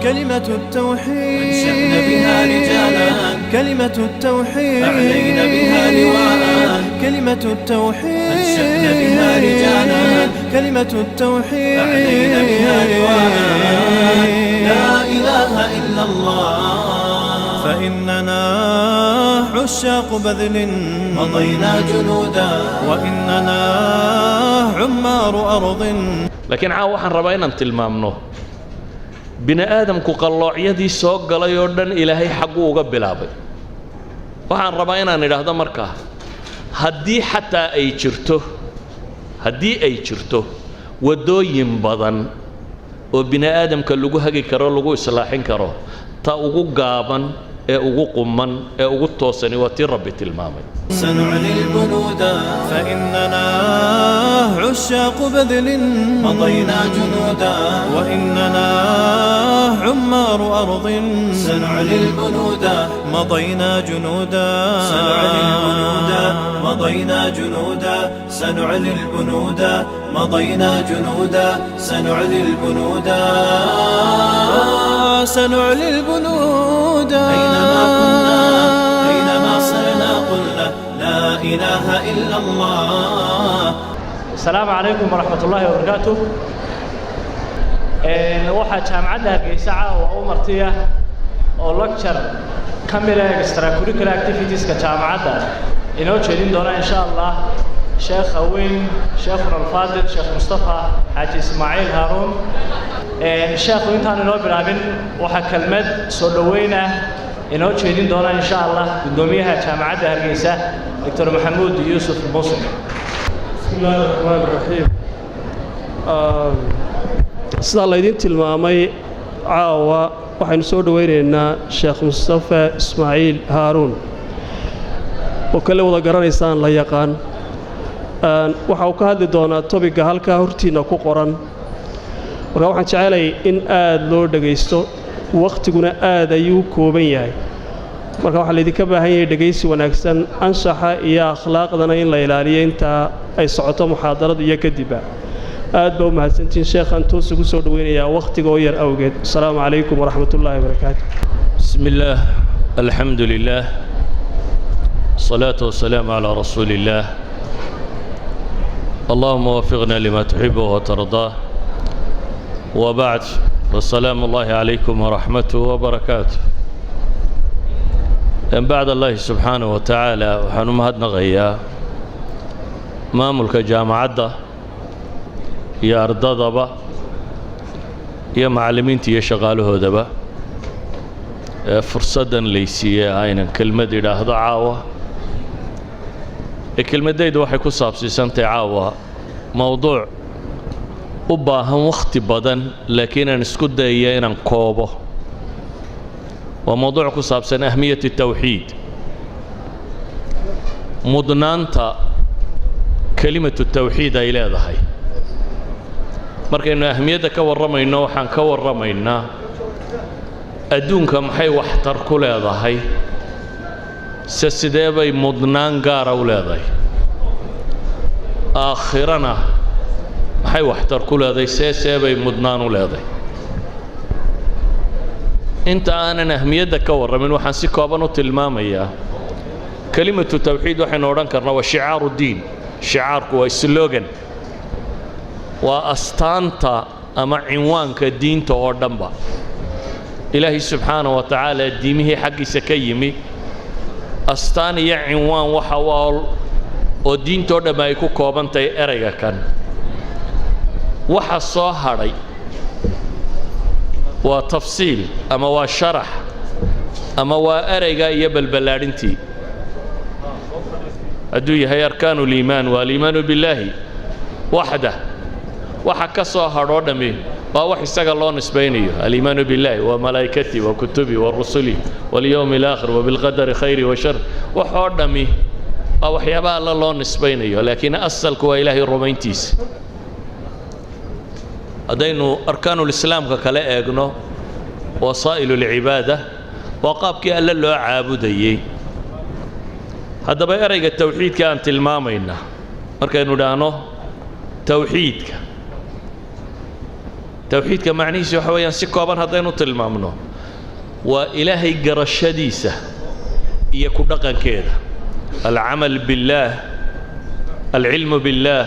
كلمة التوحيد أنشأنا بها رجالا كلمة التوحيد أعلينا بها لواء كلمة التوحيد أنشأنا بها رجالا كلمة التوحيد أعلينا بها لواء لا إله إلا الله فإننا عشاق بذل مضينا جنودا وإننا عمار أرض. لكن waxaan rabaa inaan tilmaamno bini aadamku qaloocyadii soo galay oo dhan ilaahay xaq uu uga bilaabay. waxaan rabaa inaan idhaahdo markaa haddii xataa ay jirto wadooyin badan oo bini aadamka lagu hagi karo lagu islaaxin karo ta ugu gaaban ee ugu qumman ee ugu toosani waa tii Rabbi tilmaamay. سنعلي البنود فإننا عشاق بذل مضينا جنودا وإننا عمار أرض سنعلي البنود مضينا جنودا سنعلي البنود مضينا جنودا سنعلي البنود مضينا جنودا سنعلي البنود سنعلي البنود أينما كنا أينما صرنا قلنا لا إله إلا الله. السلام عليكم ورحمة الله وبركاته. waxaa jaamacadda Hargeysa oo martiya oo lecture kamila extracurricular activitieska jaamacadda inoo jeedin doona insha Allah Sheikh Haween Sheikh Al-Fadil Sheikh Mustafa Haji Ismail Harun. Sheikh intaan inoo bilaabin waxa kelmad soo dhaweyn ah inoo jeedin doona insha Allah gudoomiyaha jaamacadda Hargeysa Dr. Maxamuud Yuusuf Muuse. Bismillahir Rahmanir Rahiim. sida la idin tilmaamay caawa waxaynu soo dhaweynaynaa Sheikh Mustafa Ismail Harun oo kale wada garanaysaan la yaqaan waxa uu ka hadli doonaa topiga halka hortiina ku qoran marka waxaan jecelahay in aad loo dhageysto waqtiguna aad ayuu kooban yahay marka waxa la idinka baahan yahay dhageysi wanaagsan anshaxa iyo akhlaaqdana in la ilaaliyo inta ay socoto muxaadarada iyo kadibba aad baa u mahadsantiin sheekhan toos ugu soo dhaweynayaa waqtiga oo yar awgeed. Assalaamu calaykum waraxmatullaahi wabarakaatuh. Bismillah, alxamdulillah, salaatu wasalaamu calaa rasuulillaah. Allahumma wafiqna lima tuxibu wa tardaa. Wa bacd, wassalaamu Allaahi calaykum waraxmatuhu wabarakaatuh. bacd Allaahi subxaanahu wa tacaala waxaan u mahadnaqayaa maamulka jaamacadda iyo ardadaba iyo macallimiinta iyo shaqaalahoodaba fursadan laysiiyay aynan kelmad idhaahdo caawa kelmadaydu waxay ku saabsiisantahay caawa mowduuc u baahan wakhti badan laakiin aan isku dayaya inaan koobo waa mowduuc ku saabsan ahmiyat الtawxiid mudnaanta kelimatu tawxiid ay leedahay markaynu ahmiyadda ka warramayno waxaan ka warramaynaa adduunka maxay waxtar ku leedahay se sidee bay mudnaan gaara u leedahay aakhirana maxay waxtar ku leedahay see bay mudnaan u leedahay inta aanan ahmiyadda ka warramin waxaan si kooban u tilmaamayaa kelimatu tawxiid waxaynu odhan karnaa waa shicaaru diin shicaarku waa slogan waa astaanta ama cinwaanka diinta oo dhanba ilaahay subxaanahu wa tacaala diimihii xaggiisa ka yimi astaan iyo cinwaan waxa oo diintoo dhamma ay ku kooban tahay erayga kan waxa soo hadhay waa tafsiil ama waa sharax ama waa erayga iyo balballaadhintii hadduu yahay arkaanu liimaan waa aliimaanu billaahi waxdah waxa ka soo hadhoo dhammi waa wax isaga loo nisbaynayo aliimaanu billaahi wa malaa'ikatii wa kutubii wa rusuli walyowmi alaakhir wa bilqadari khayri wa shar waxoo dhammi waa waxyaabaha alla loo nisbaynayo laakiin asalku waa ilaahay rumayntiisa haddaynu arkaanulislaamka kale eegno wasaa'iluulcibaada waa qaabkii alle loo caabudayey haddaba erayga tawxiidka aan tilmaamaynaa markaynu idhaahno tawxiidka macnihiisu waxa weeyaan si kooban haddaynu tilmaamno waa ilaahay garashadiisa iyo ku dhaqankeeda alcamal billaah alcilmu billaah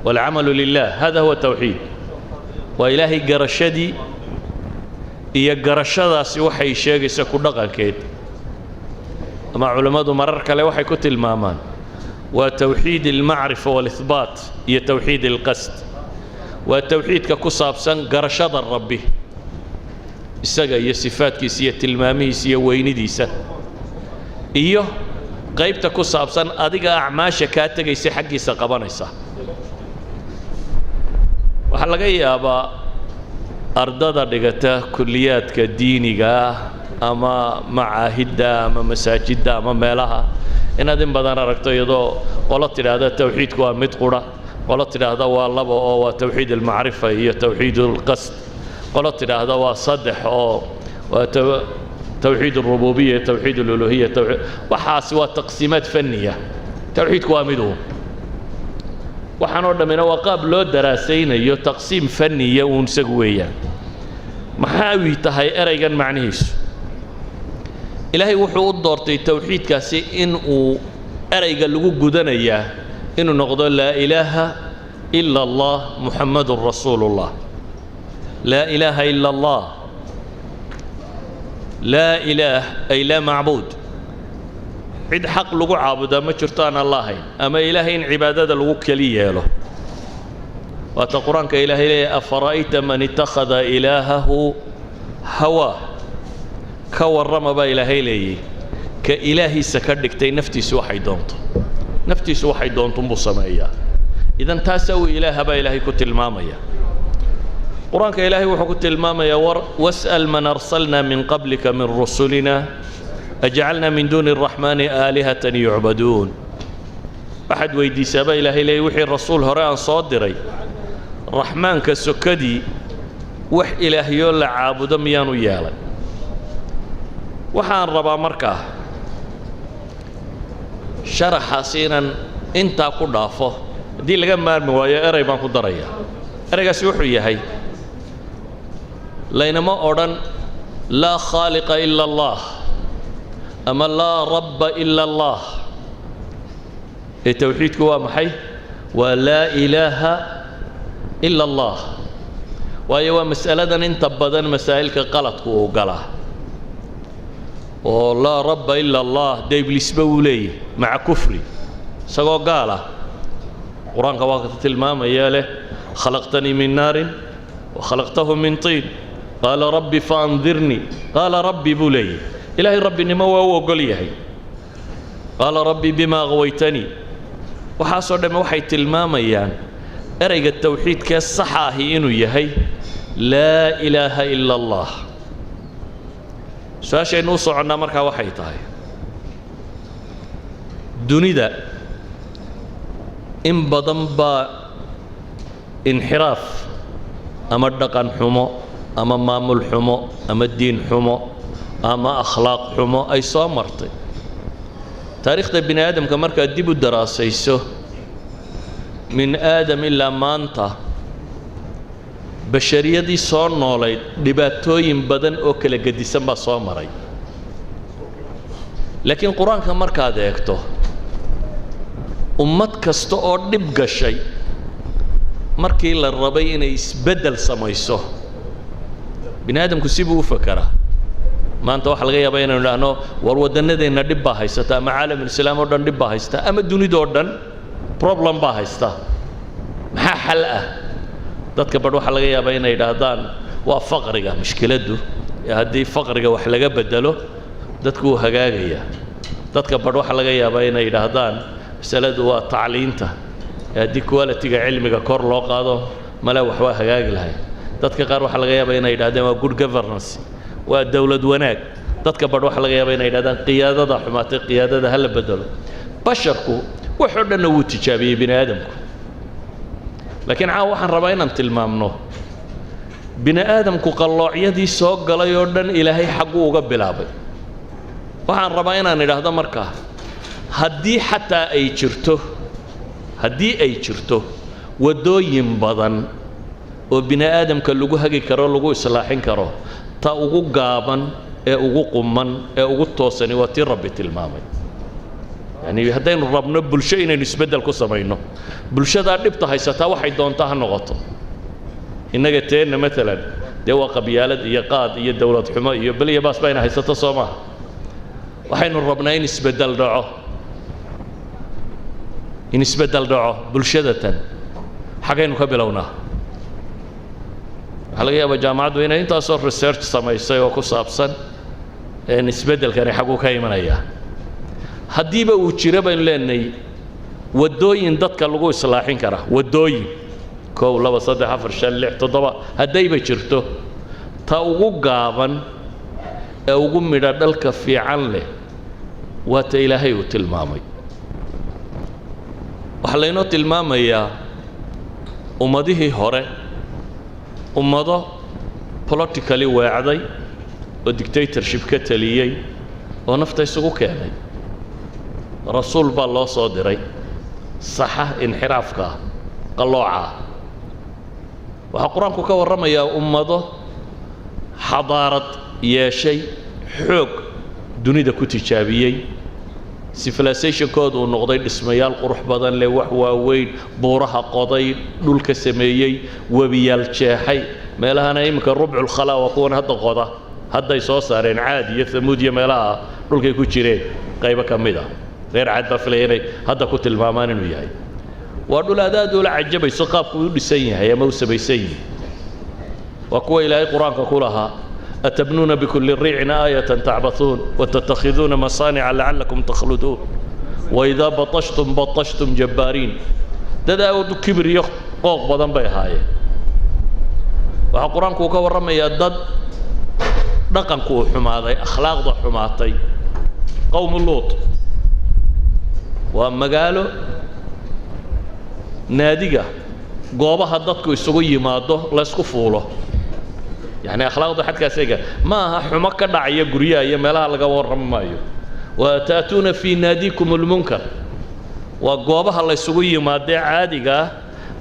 walcamalu lilah hada huwa tawxiid waa ilaahay garashadii iyo garashadaasi waxay sheegaysa ku dhaqankeed ama culammadu marar kale waxay ku tilmaamaan waa tawxiid almacrifa waalihbaat iyo tawxiid alqasd waa tawxiidka ku saabsan garashada rabbi isaga iyo sifaadkiisa iyo tilmaamihiisa iyo weynidiisa iyo qaybta ku saabsan adiga acmaasha kaa tegaysa xaggiisa qabanaysa waxaa laga yaabaa ardada dhigata kulliyaadka diiniga ah ama macaahidda ama masaajidda ama meelaha inaad in badan aragto iyadoo qolo tidhaahda tawxiidku waa mid qura qolo tidhaahda waa laba oo waa tawxiid almacrifa iyo tawxiid alqasd qolo tidhaahda waa saddex oo waa tawxiid alrububiya tawxiid aluluhiya waxaasi waa taqsiimaad fanniya tawxiidku waa midu waxaan oo dhammina waa qaab loo daraasaynayo taqsiim fanniya uun isagu weeyaan maxaa uu tahay eraygan macnihiisu ilaahay wuxuu u doortay tawxiidkaasi in uu erayga lagu gudanayaa inuu noqdo laa ilaaha ila allah muxammadun rasuulullah laa ilaaha ila allah laa ilaah ay laa macbuud cid xaq lagu caabudaa ma jirto aan alla ahayn ama ilaahay in cibaadada lagu keli yeelo waata qur-aanka ilaahay leeyahay afara'ayta man ittakhada ilaahahu hawaa ka warrama baa ilaahay leeyay ka ilaahiisa ka dhigtay naftiisu waxay doonto naftiisu waxay doontunbuu sameeyaa idan taasaa uu ilaaha baa ilaahay ku tilmaamaya qur-aanka ilaahay wuxuu ku tilmaamayaa was'al man arsalna min qablika min rusulina ajcalna min duuni الraxmaani aalihatan yucbaduun waxaad weydiisaaba ilaahay leeyay wixii rasuul hore aan soo diray raxmaanka sokadii wax ilaahyo la caabudo miyaanu yeelay waxaan rabaa markaa sharaxaasi inaan intaa ku dhaafo haddii laga maarmi waayo eray baan ku darayaa eraygaasi wuxuu yahay laynama odhan laa khaaliqa ila allah ama laa rabba ila allah ee tawxiidku waa maxay waa laa ilaaha ila allah waayo waa mas'aladan inta badan masaa'ilka qaladku uu galaa oo laa rabba ila allah dee ibliisba wuu leeyahy maca kufri isagoo gaala qur-aanka waa ka tilmaamaya leh khalaqtanii min naarin wa khalaqtahu min tiin qaala rabbi faandirnii qaala rabbi buu leeyahy ilaahay rabbinimo waa u ogol yahay qaala rabbi bima aqwaytanii waxaasoo dhamme waxay tilmaamayaan erayga tawxiidkee saxa ahi inuu yahay laa ilaaha ila allah su-aashaynu u soconnaa markaa waxay tahay dunida in badan baa inxiraaf ama dhaqan xumo ama maamul xumo ama diin xumo ama akhlaaq xumo ay soo martay taariikhda bini aadamka markaad dib u daraasayso min aadam ilaa maanta bashariyadii soo noolayd dhibaatooyin badan oo kala gedisan baa soo maray laakiin qur-aanka markaad eegto ummad kasta oo dhib gashay markii la rabay inay isbeddel samayso bini aadamku sibuu u fakaraa maanta waxaa laga yaabaa inaynu idhaahno war wadannadeenna dhib baa haysata ama caalamulislaam oo dhan dhib baa haysta ama dunidoo dhan problem baa haysta maxaa xal ah dadka badh waxaa laga yaabaa inay idhaahdaan waa faqriga mushkiladdu haddii faqriga wax laga bedelo dadku wuu hagaagayaa dadka badh waxaa laga yaabaa inay idhaahdaan masaladu waa tacliinta haddii quality-ga cilmiga kor loo qaado male wax waa hagaagi lahay dadka qaar waxaa laga yaabaa inay idhahdeen waa good governance waa dowlad wanaag dadka badh waxaa laga yaabaa inay idhahdaan qiyaadada xumaatay qiyaadada ha la bedelo basharku waxoo dhanna wuu tijaabiyey bini aadamku laakiin caawa waxaan rabaa inaan tilmaamno bini aadamku qalloocyadii soo galay oo dhan ilaahay xagguu uga bilaabay waxaan rabaa inaan idhaahdo markaa haddii xataa ay jirto waddooyin badan oo bini aadamka lagu hagi karo lagu islaaxin karo ta ugu gaaban ee ugu quman ee ugu toosani waa tii rabbi tilmaamay yani haddaynu rabno bulsho inaynu isbeddel ku samayno bulshadaa dhibta haysataa waxay doontaa ha noqoto innaga teenna maalan dee waa qabyaalad iyo qaad iyo dowlad xumo iyo bel iyo baas bayna haysato soo maaha waxaynu rabnaa in isbeddel dhaco bulshadatan xagaynu ka bilownaa waxaa laga yaabaa jaamacaddu inay intaasoo research samaysay oo ku saabsan isbeddelkani xaguu ka imanayaa haddiiba uu jiro baynu leenahay waddooyin dadka lagu islaaxin karaa waddooyin 1 2 3 4 5 6 7 haddayba jirto ta ugu gaaban ee ugu midho dhalka fiican leh waa ta ilaahay uu tilmaamay waxaa laynoo tilmaamayaa ummadihii hore ummado politically weecday oo dictatorship ka taliyey oo nafta isugu keenay rasuul baa loo soo diray saxa inxiraafka qalooca waxaa qur-aanku ka warramayaa ummado xadaarad yeeshay xoog dunida ku tijaabiyey civilizationkooda uu noqday dhismayaal qurux badan leh wax waaweyn buuraha qoday dhulka sameeyey webiyaal jeexay meelahana iminka rubcul khalaa waa kuwan hadda qoda hadday soo saareen caad iyo thamuud iyo meelaha dhulkay ku jireen qaybo ka mid ah reer caad baa filaya inay hadda ku tilmaamaan inuu yahay waa dhul aad ula cajabayso qaabku u dhisan yahay ama u samaysan yahay waa kuwa ilaahay qur-aanka ku lahaa أتبنون بكل ريع آية تعبثون وتتخذون مصانع لعلكم تخلدون وإذا بطشتم جبارين داود كبر يقوق بدن بي هاي وقرآن كوكا ورمي يدد رقم كو حماضي أخلاق ضح حماضي قوم اللوط وأما قالوا نادقة قوبها ضدكو يسوي يماده لا يسكفوله يعني أخلاق حد كاسيجا ما حمك داعية قرية يا ملاها لقى ورم مايو وتأتون في ناديكم المنكر وقوبها الله يسوي ما دع عادي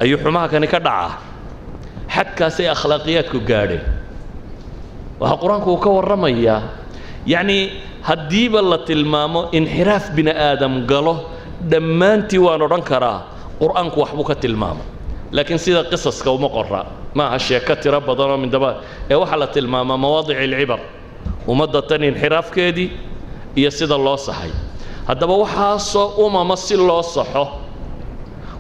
أي حماها كان كدعة حد كاسي أخلاقياتكم قاري وهقرانكم كورم إياه يعني هديب الله تلمامه انحراف بنا آدم قاله دمانتي وانا رنكرا قرآنك وحبك تلمامه لكن سيدا قصص كوما قرأ ما هالشيء كتير بدنا من دبا وحلت الماما مواضع العبر ومدة تاني انحراف كدي يسيد الله صحي هذا وحاص مصي الله صحه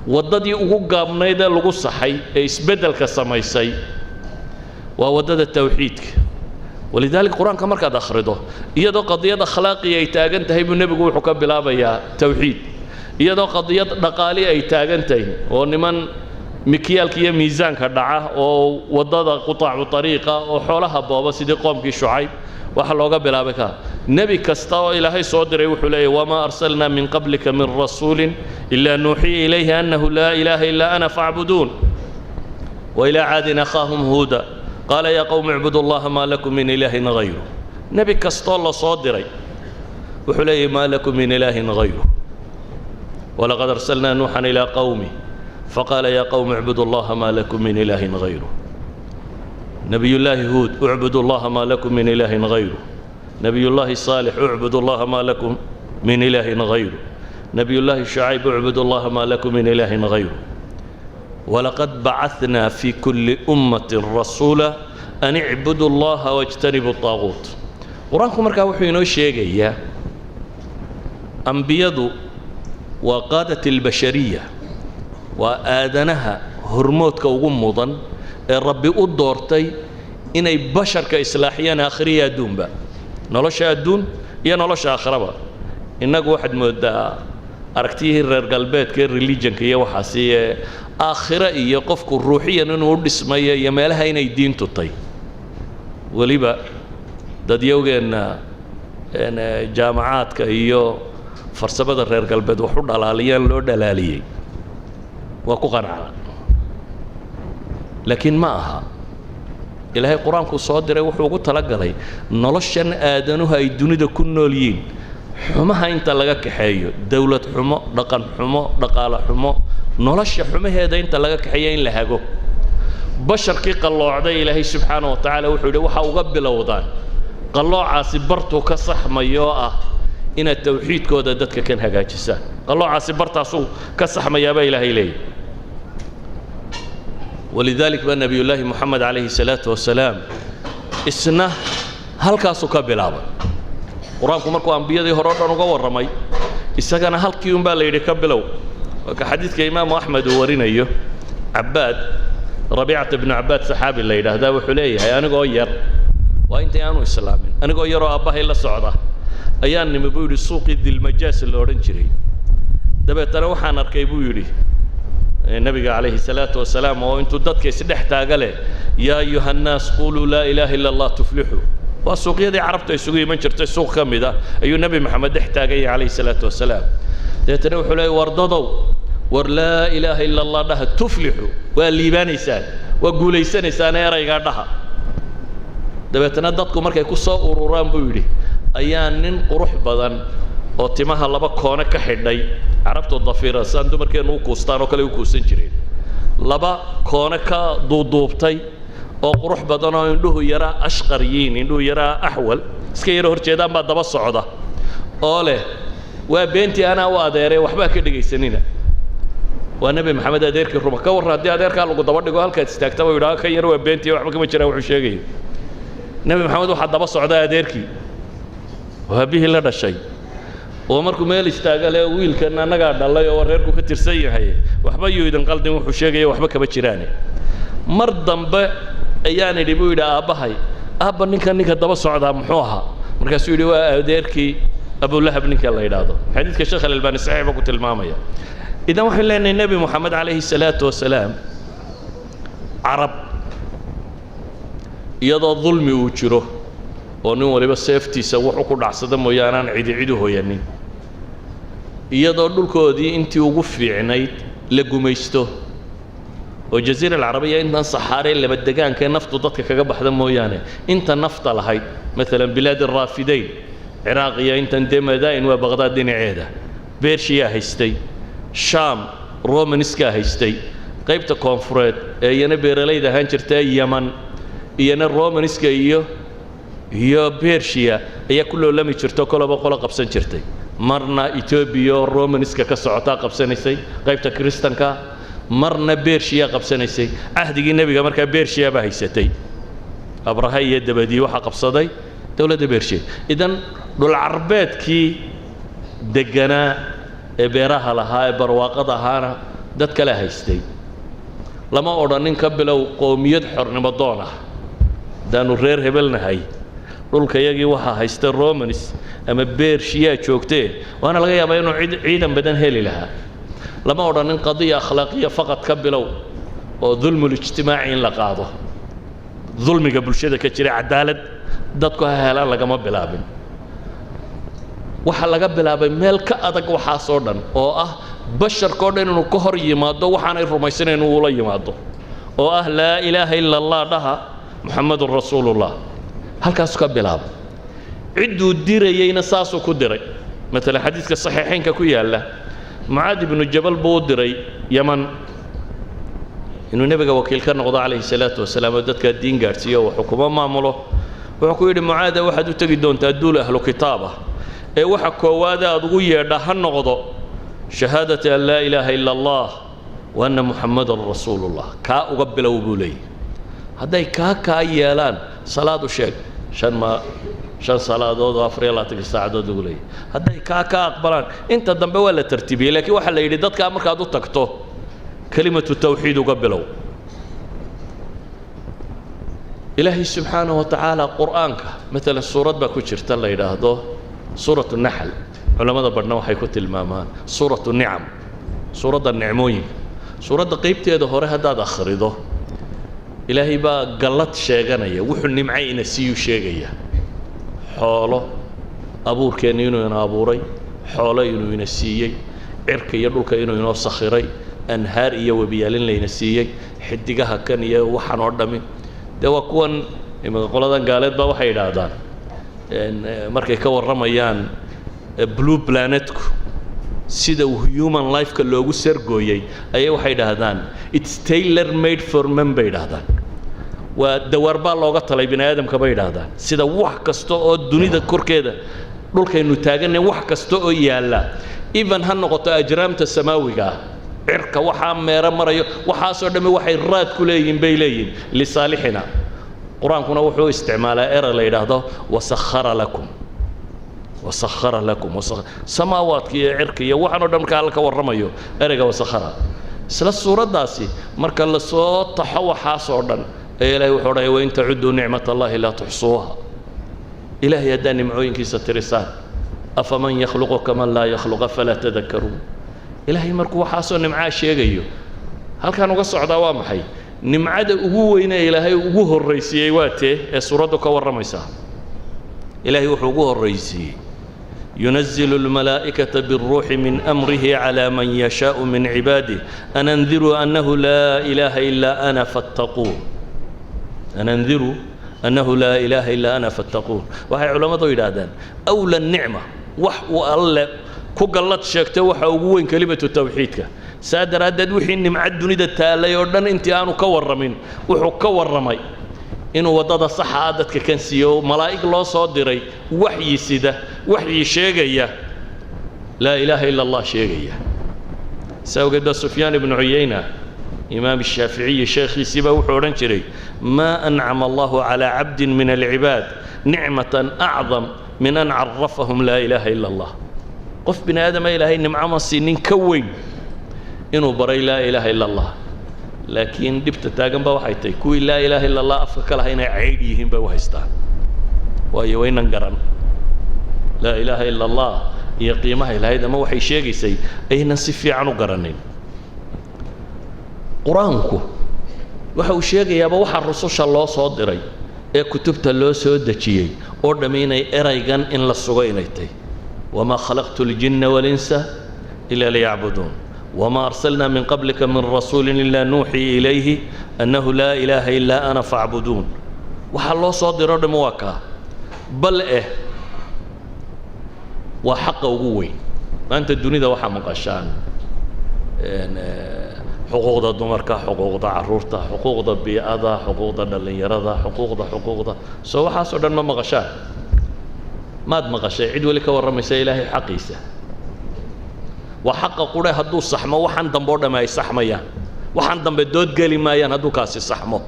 وددي أوجا منيدا لجو صحي إسبدل كسمايسي وودد التوحيد ولذلك القرآن كمر كذا أخرده يدا قضية أخلاقية يتاجن تهيب النبي يقول حكم بلا بيا توحيد يدا قضية نقالية يتاجن تهي ونمن مكيالك يا ميزان كدعة أو وضد قطع طريقة أو حولها بابا سيدي قوم كي شعيب وحلوقة بلا بكا نبي كستوى إلى هاي صدر وحليه وما أرسلنا من قبلك من رسول إلا نوحي إليه أنه لا إله إلا أنا فاعبدون وإلى عاد أخاهم هودا قال يا قوم اعبدوا الله ما لكم من إله غيره نبي كستوى صدري وحليه ما لكم من إله غيره ولقد أرسلنا نوحا إلى قومه فقال يا قوم اعبدوا الله ما لكم من إله غيره نبي الله هود اعبدوا الله ما لكم من إله غيره نبي الله صالح اعبدوا الله ما لكم من إله غيره نبي الله شعيب اعبدوا الله ما لكم من إله غيره ولقد بعثنا في كل أمة رسولا أن اعبدوا الله واجتنبوا الطاغوت قرآنكم مركا وحينو الشيء أنبياء وقادة البشرية وآدنها هرموت كوغمضا الرب أدورتي إني بشر كإصلاحيان آخرية دون با نلوش أدون يا نلوش آخرة إنك واحد مدى أركتيه الرقلبات كي ريليجن كي وحاسية آخرة يقفك الروحية ننور اسمية يمالها إني دين تطي وليبا داد يوغي إن جامعات كيو فرسبة الرقلبات وحود علاليان لو دلاليي وكو قنعنا لكن معها إلهي القرآن كو صادر وحوقو تلقلي نلشان آدانوها الدنيا دا كنوليين حماها انت لغاك حيو دولة حما دقان حما دقالة حما نلش حما هذا انت لغاك حيين لهاقو basharkii qalloocday ilaahay subxaana wa tacaala wuxuu yidhi waxa uga bilowdaan qalloocaasi bartuu ka saxmayoo ah inaad tawxiidkooda dadka kan hagaajisaan qalloocaasi bartaasuu ka saxmayaabaa ilaahay leeyahy walidalik baa nebiyullaahi moxamed calayhi salaatu wasalaam isna halkaasuu ka bilaabay qur-aanku markuu ambiyadii hore o dhan uga warramay isagana halkii unbaa la yidhi ka bilow ka xadiidka imaamu axmed uu warinayo cabaad rabiicata bnu cabaad saxaabi la yidhaahdaa wuxuu leeyahay anigoo yar waa intay aanu islaamin anigoo yaroo aabbahay la socda ayaan nimi buu yidhi suuqii dilmajaas la odhan jiray dabeetana waxaan arkay buu yidhi nabiga calayhi salaatu wasalaam oo intuu dadka isdhex taaga leh yaa ayuha nnaas quluu laa ilaaha illa allah tuflixuu waa suuqyadii carabta isugu iman jirtay suuq ka mid ah ayuu nebi maxamed dhex taagay calayhi salaatu wasalaam dabeetana wuxuu leeyay wardadow war laa ilaaha illa allah dhaha tuflixu waa liibaanaysaan waa guulaysanaysaan eraygaa dhaha dabeetana dadku markay ku soo ururaan buu yidhi ayaa nin qurux badan oo timaha laba koone ka xidhay carabtu dafiira saan dumarkeennu u kuustaan oo kale u kuusan jireen laba koone ka duuduubtay oo qurux badan oo indhuhu yaraa ashqar yiin indhuhu yaraa axwal iska yaro hor jeedaan baa daba socda oo leh waa beentii anaa u adeeree waxbaa ka dhegaysanina waa nebi maxamed adeerkii ruma ka warran haddii adeerkaa lagu daba dhigo halkaad istaagtaba yidhaha kan yar waa beentii waxba kama jiraan wuxuu sheegaya nebi maxamed waxaa daba socda adeerkii oo aabihii la dhashay oo markuu meel istaaga le wiilkan annagaa dhalay oo reerku ka tirsan yahay waxba yuu idin qaldin wuxuu sheegaya waxba kama jiraane mar dambe ayaan idhi buu yidhi aabbahay aabba ninka daba socdaa muxuu ahaa markaasuu yidhi waa adeerkii abulahab ninka la yidhaahdo xadiidka sheekh alalbaani saxiix baa ku tilmaamaya idan waxaan leenahay nebi moxamed calayhi salaatu wasalaam carab iyadoo dulmi uu jiro oo nin waliba seeftiisa wuxuu ku dhacsada mooyaane aan cidi u hoyanin iyadoo dhulkoodii intii ugu fiicnayd la gumaysto oo jaziira alcarabiya intan saxaaree laba degaankae naftu dadka kaga baxda mooyaane inta nafta lahayd maalan bilaad araafidayn ciraaq iyo intan dee madaa'in waa baqdaad dhinaceeda beershiyaa haystay shaam romaniskaa haystay qaybta koonfureed ee iyana beeralayda ahaan jirta yaman iyana romaniska iyo beershiya ayaa ku loolami jirto koloba qolo qabsan jirtay marna etoobiya oo romaniska ka socotaa qabsanaysay qaybta kiristanka marna beershiya qabsanaysay cahdigii nebiga markaa beershiya baa haysatay abraha iyo dabadii waxaa qabsaday dowladda beershiya idan dhulcarbeedkii deganaa ee beeraha lahaa ee barwaaqada ahaana dad kale haystay lama odhanin ka bilow qowmiyad xornimo doon ah haddaanu reer hebelnahay dhulka yagii waxaa haysta romanis ama beershiyaa joogtee waana laga yaabaa inuu ciidan badan heli lahaa lama odhanin qadiya akhlaaqiya faqad ka bilow oo dulmulijtimaaci in la qaado dulmiga bulshada ka jira cadaalad dadku ha helaan lagama bilaabin waxaa laga bilaabay meel ka adag waxaasoo dhan oo ah basharkao dhan inuu ka hor yimaado waxaanay rumaysanayn uu la yimaado oo ah laa ilaaha ila allah dhaha muxamadun rasuulullah halkaasuu ka bilaabay cidduu dirayeyna saasuu ku diray maalan xadiidka saxiixaynka ku yaalla mucaad ibnu jabal buu u diray yaman inuu nebiga wakiil ka noqdo calayhi salaatu wasalaam oo dadkaa diin gaadhsiiyo oo xukumo maamulo wuxuu ku yidhi mucaada waxaad u tegi doontaa duul ahlu kitaabah ee waxa koowaada aad ugu yeedha ha noqdo shahaadati an laa ilaaha ila allah wa anna muxamadan rasuulullah kaa uga bilow buu leeyahy hadday kaa yeelaan salaad u sheeg shan salaadood oo 24 saacadood lagu leeyahay hadday kaa aqbalaan inta dambe waa la tartiibiyey laakiin waxa la yidhi dadka markaad u tagto kelimatu tawxiid uga bilow ilaahay subxaanahu wa tacaala qur'aanka maalan suurad baa ku jirta la yidhaahdo suuratu naxl culamada badhna waxay ku tilmaamaan suuratu nicam suuradda nicmooyinka suuradda qaybteeda hore haddaad akhrido ilaahay baa gallad sheeganaya wuxuu nimcay ina siiyuu sheegaya xoolo abuurkeenna inuu ina abuuray xoolo inuu ina siiyey cirka iyo dhulka inuu inoo sakhiray anhaar iyo webiyaalin layna siiyey xidigaha kan iyo waxaan oo dhammi dee waa kuwan qoladan gaaleed baa waxay idhaahdaan markay ka warramayaan blue planetku sida human life-ka loogu sargooyey ayay waxay dhahdaan it's tailor made for men bay dhahdaan waa dawaar baa looga talay bini aadamka bay dhahdaan sida wax kasta oo dunida korkeeda dhulkaynu taaganay wax kasta oo yaala even ha noqoto ajraamta samaawiga cirka waxaa meera marayo waxaasoo dhammi waxay raad ku leeyihiin bay leeyihiin lisaalixina qur-aankuna wuxuu isticmaalaa era la yidhaahdo wasakhara lakum samaawaadka iyo cirka iyo waxaanoo dhan marka alla ka warramayo ereyga wasakhara isla suuraddaasi marka la soo taxo waxaasoo dhan ee ilaahay wuxuu odhanaya wain tacuduu nicmat allahi laa tuxsuuha ilaahay haddaa nimcooyinkiisa tirisaan afaman yakhluqu kaman laa yakhluq afalaa tadakkaruun ilaahay markuu waxaasoo nimcaa sheegayo halkaan uga socdaa waa maxay nimcada ugu weyne ilaahay ugu horraysiiyey waa tee ee suuraddu ka warramaysaa ilaahay wuxuu ugu horraysiiyey ينزل الملائكة بالروح من أمره على من يشاء من عباده أن أنذروا أنه لا إله إلا أنا فاتقون أن أنذروا أنه لا إله إلا أنا فاتقون وهي علماء يدادان أولى النعمة الله كقلت شكته وحوجوين كلمة التوحيد سادر أدد وحين نمعد دنيا التالي يردن أنت أنا كور من وحكور رمي inuu wadada sax ah dadka kan siiyo malaa'ig loo soo diray waxyi sida waxyi sheegaya la ilaaha illa allah sheegaya sawgada sufyaan ibn uyayna imaam ash-shafi'i sheekhiisiba wuxuu oran jiray ma an'ama allah ala 'abdin min al-'ibad ni'matan a'zam min an 'arrafahum la ilaha illa allah qof bin aadama ilaahay nimco ma siinin ka weyn inuu baray la ilaha illa allah laakiin dibta taagan ba waxay tahay kuwii laa ilaaha illa allah afka kala inay ceyd yihiin bay u haystaan waayo waynan garan laa ilaaha illa allah iyo qiimaha ilaahay ama waxay sheegaysay aynan si fiican u garanin quraanku waxa uu sheegayaaba waxa rususha loo soo diray ee kutubta loo soo dejiyey oo dhameynay eraygan in la sugo inay tahay wama khalaqtul jinna wal insa illa liya'budun وما أرسلنا من قبلك من رسول إلا نوحي إليه أنه لا إله إلا أنا فاعبدون وحلو صادر مواكا بل وحق وقوي ما أنت الدنيا ده وحا مقاشان حقوق ده دمركا حقوق ده عرورتا حقوق ده بيئة حقوق ده دلنيرة حقوق ده سو وحا صدر ما مقاشان ما مقاشا عيد ولك ورمي إلهي حقيسة وحق قوله هدو صحمه وحن دمبور ما يصحميان وحن دم بدود قالي مايان هدو كاسي صحمه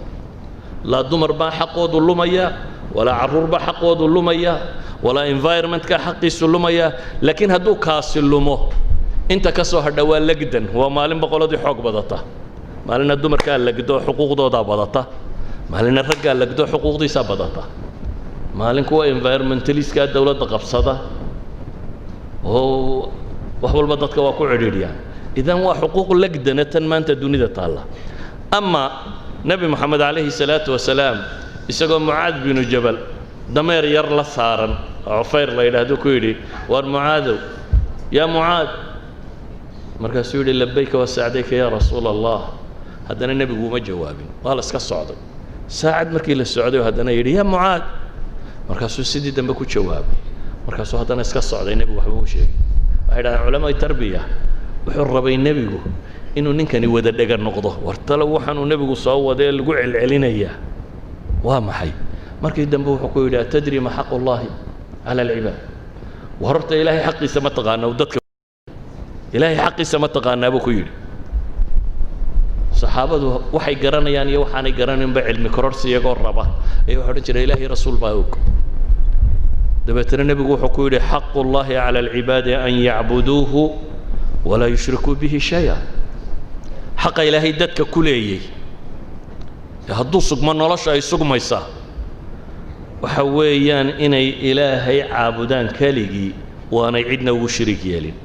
لا دمر با حقه دلميا ولا عرور با حقه دلميا ولا environment ka xaqiisu lumaya laakiin haduu kaasi lumo inta ka soo hadhawaa lagdan waa maalin boqoladii xoog badata maalin dumarka lagdo xuquuqdooda badata maalin ragga lagdo xuquuqdiisa badata maalin kuwa environmentalist-ka dawladda qabsada oo wax walba dadka waa ku ciriiriyaan idan waa xuquuq lagdanatan maanta dunida taala ama nabi maxamed alayhi salaatu wasalaam isagoo mucaad bin jabal dameer yar la saaran cufayr la yiraahdo ku yiri war mucaadow ya mucaad markaasuu yiri labbayka wa sa'dayka ya rasuul allah hadana nabigu ma jawaabin waa la iska socday saacad markii la socday hadana yiri ya mucaad markaasuu sidii dambe ku jawaabay markaasuu hadana iska socday nabigu waxa uu sheegay ayda culimada tarbiya wuxuu rabay nabigu inuu ninkani wada dhaga noqdo wartala waxaanu nabigu soo waday lagu celcelinaya waa maxay markii dambe wuxuu ku yiri tadri ma xaqqullahi ala al-ibad warta ilaahi xaqiisa ma taqaana dadka ilaahi xaqiisa ma taqaana buu ku yiri saxaabadu waxay garanayaan iyo waxaanay garanin ba cilmi kororsi iyagoo raba ay waxa jiray ilaahi rasuul baa og دبتنا النبي وحكوا لي حق الله على العباد أن يعبدوه ولا يشركوا به شيئا حق إلهي دتك كلية هدو صق من الله شيء صق ما يسا وحويان إني إلهي عابدان كاليجي وأنا عدنا وشريك يالين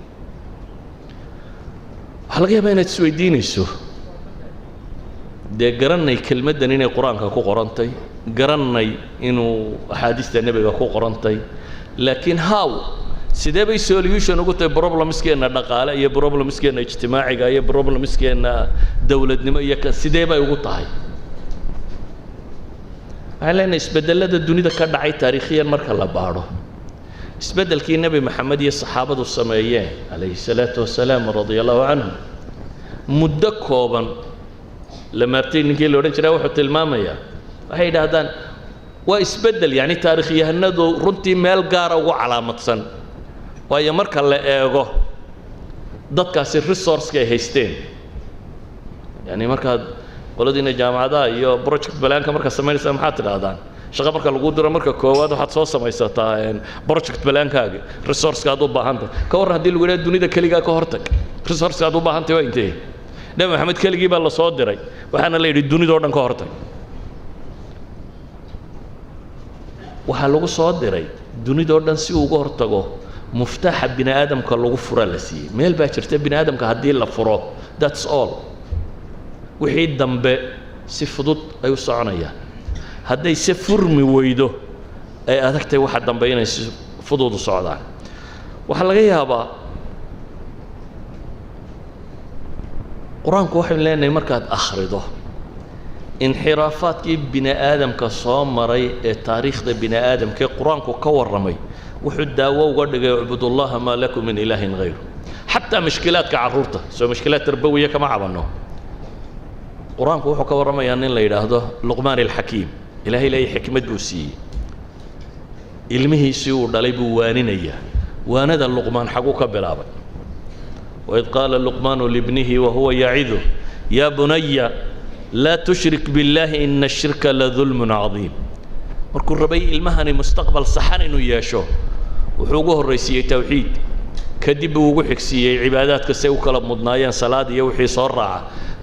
حلقة بين السويدين السو ده قرني كلمة دنيني قرآن كو قرانتي قرني إنه أحاديث النبي كو قرانتي لكن هاو سيده بي سوليوشن ugu tay problemskeena dhaqaale iyo problemskeena ijtimaaciga iyo problemskeena dawladnimo iyo sidee bay ugu tahay علينا isbedelada dunida ka dhacay taariikhiyan marka la baaro isbeddelkii nebi maxamed iyo saxaabadu sameeyeen calayhi salaatu wasalaam radia allahu canhum muddo kooban lamaartay ninkii la odhan jiraa wuxuu tilmaamayaa waxay yidhaahdaan waa isbeddel yacni taarikhyahanadu runtii meel gaara ugu calaamadsan waayo marka la eego dadkaasi resourceka ay haysteen yani markaad qoladiina jaamacadaha iyo project balaanka markaad samaynaysaa maxaad tidhaahdaan shaqa marka lagu diro marka koowaad waxaad soo samaysataa project balaankaaga resourceka aad u baahantahay ka warran haddii lagu yidhaha dunida keligaa ka hortag resourceka aad u baahantahay waa intee nebi maxamed keligii baa la soo diray waxaana la yidhi dunidao dhan ka hortag waxaa lagu soo diray dunidao dhan si uu uga hortago muftaaxa bini aadamka lagu furaa la siiyey meel baa jirta bini aadamka haddii la furo that's all wixii dambe si fudud ay u soconayaan hadday se furmi weydo ay adagtay waxa dambe inay si fudud u socdaan waxaa laga yaabaa qur-aanku waxaynu leenahay markaad akhrido inxiraafaadkii bini aadamka soo maray ee taariikhda bini aadamka ee qur-aanku ka warramay wuxuu daawo uga dhigay ucbudullaha maa lakum min ilaahin hayru xataa mushkilaadka carruurta soo mushkilaad tarbawiya kama cabanno qur-aanku wuxuu ka warramayaa nin la yidhaahdo luqmaan alxakiim ilaahay leeyahay xikmad buu siiyey ilmihiisii uu dhalay buu waaninayaa waanada luqmaan xaguu ka bilaabay waid qaala luqmaanu libnihi wahuwa yacidu yaa bunaya laa tushrik biاllaahi ina ashirka ladulmun cadiim markuu rabay ilmahani mustaqbal saxan inuu yeesho wuxuu ugu horraysiiyey tawxiid kadib buu ugu xigsiiyey cibaadaadka say u kala mudnaayeen salaad iyo wixii soo raaca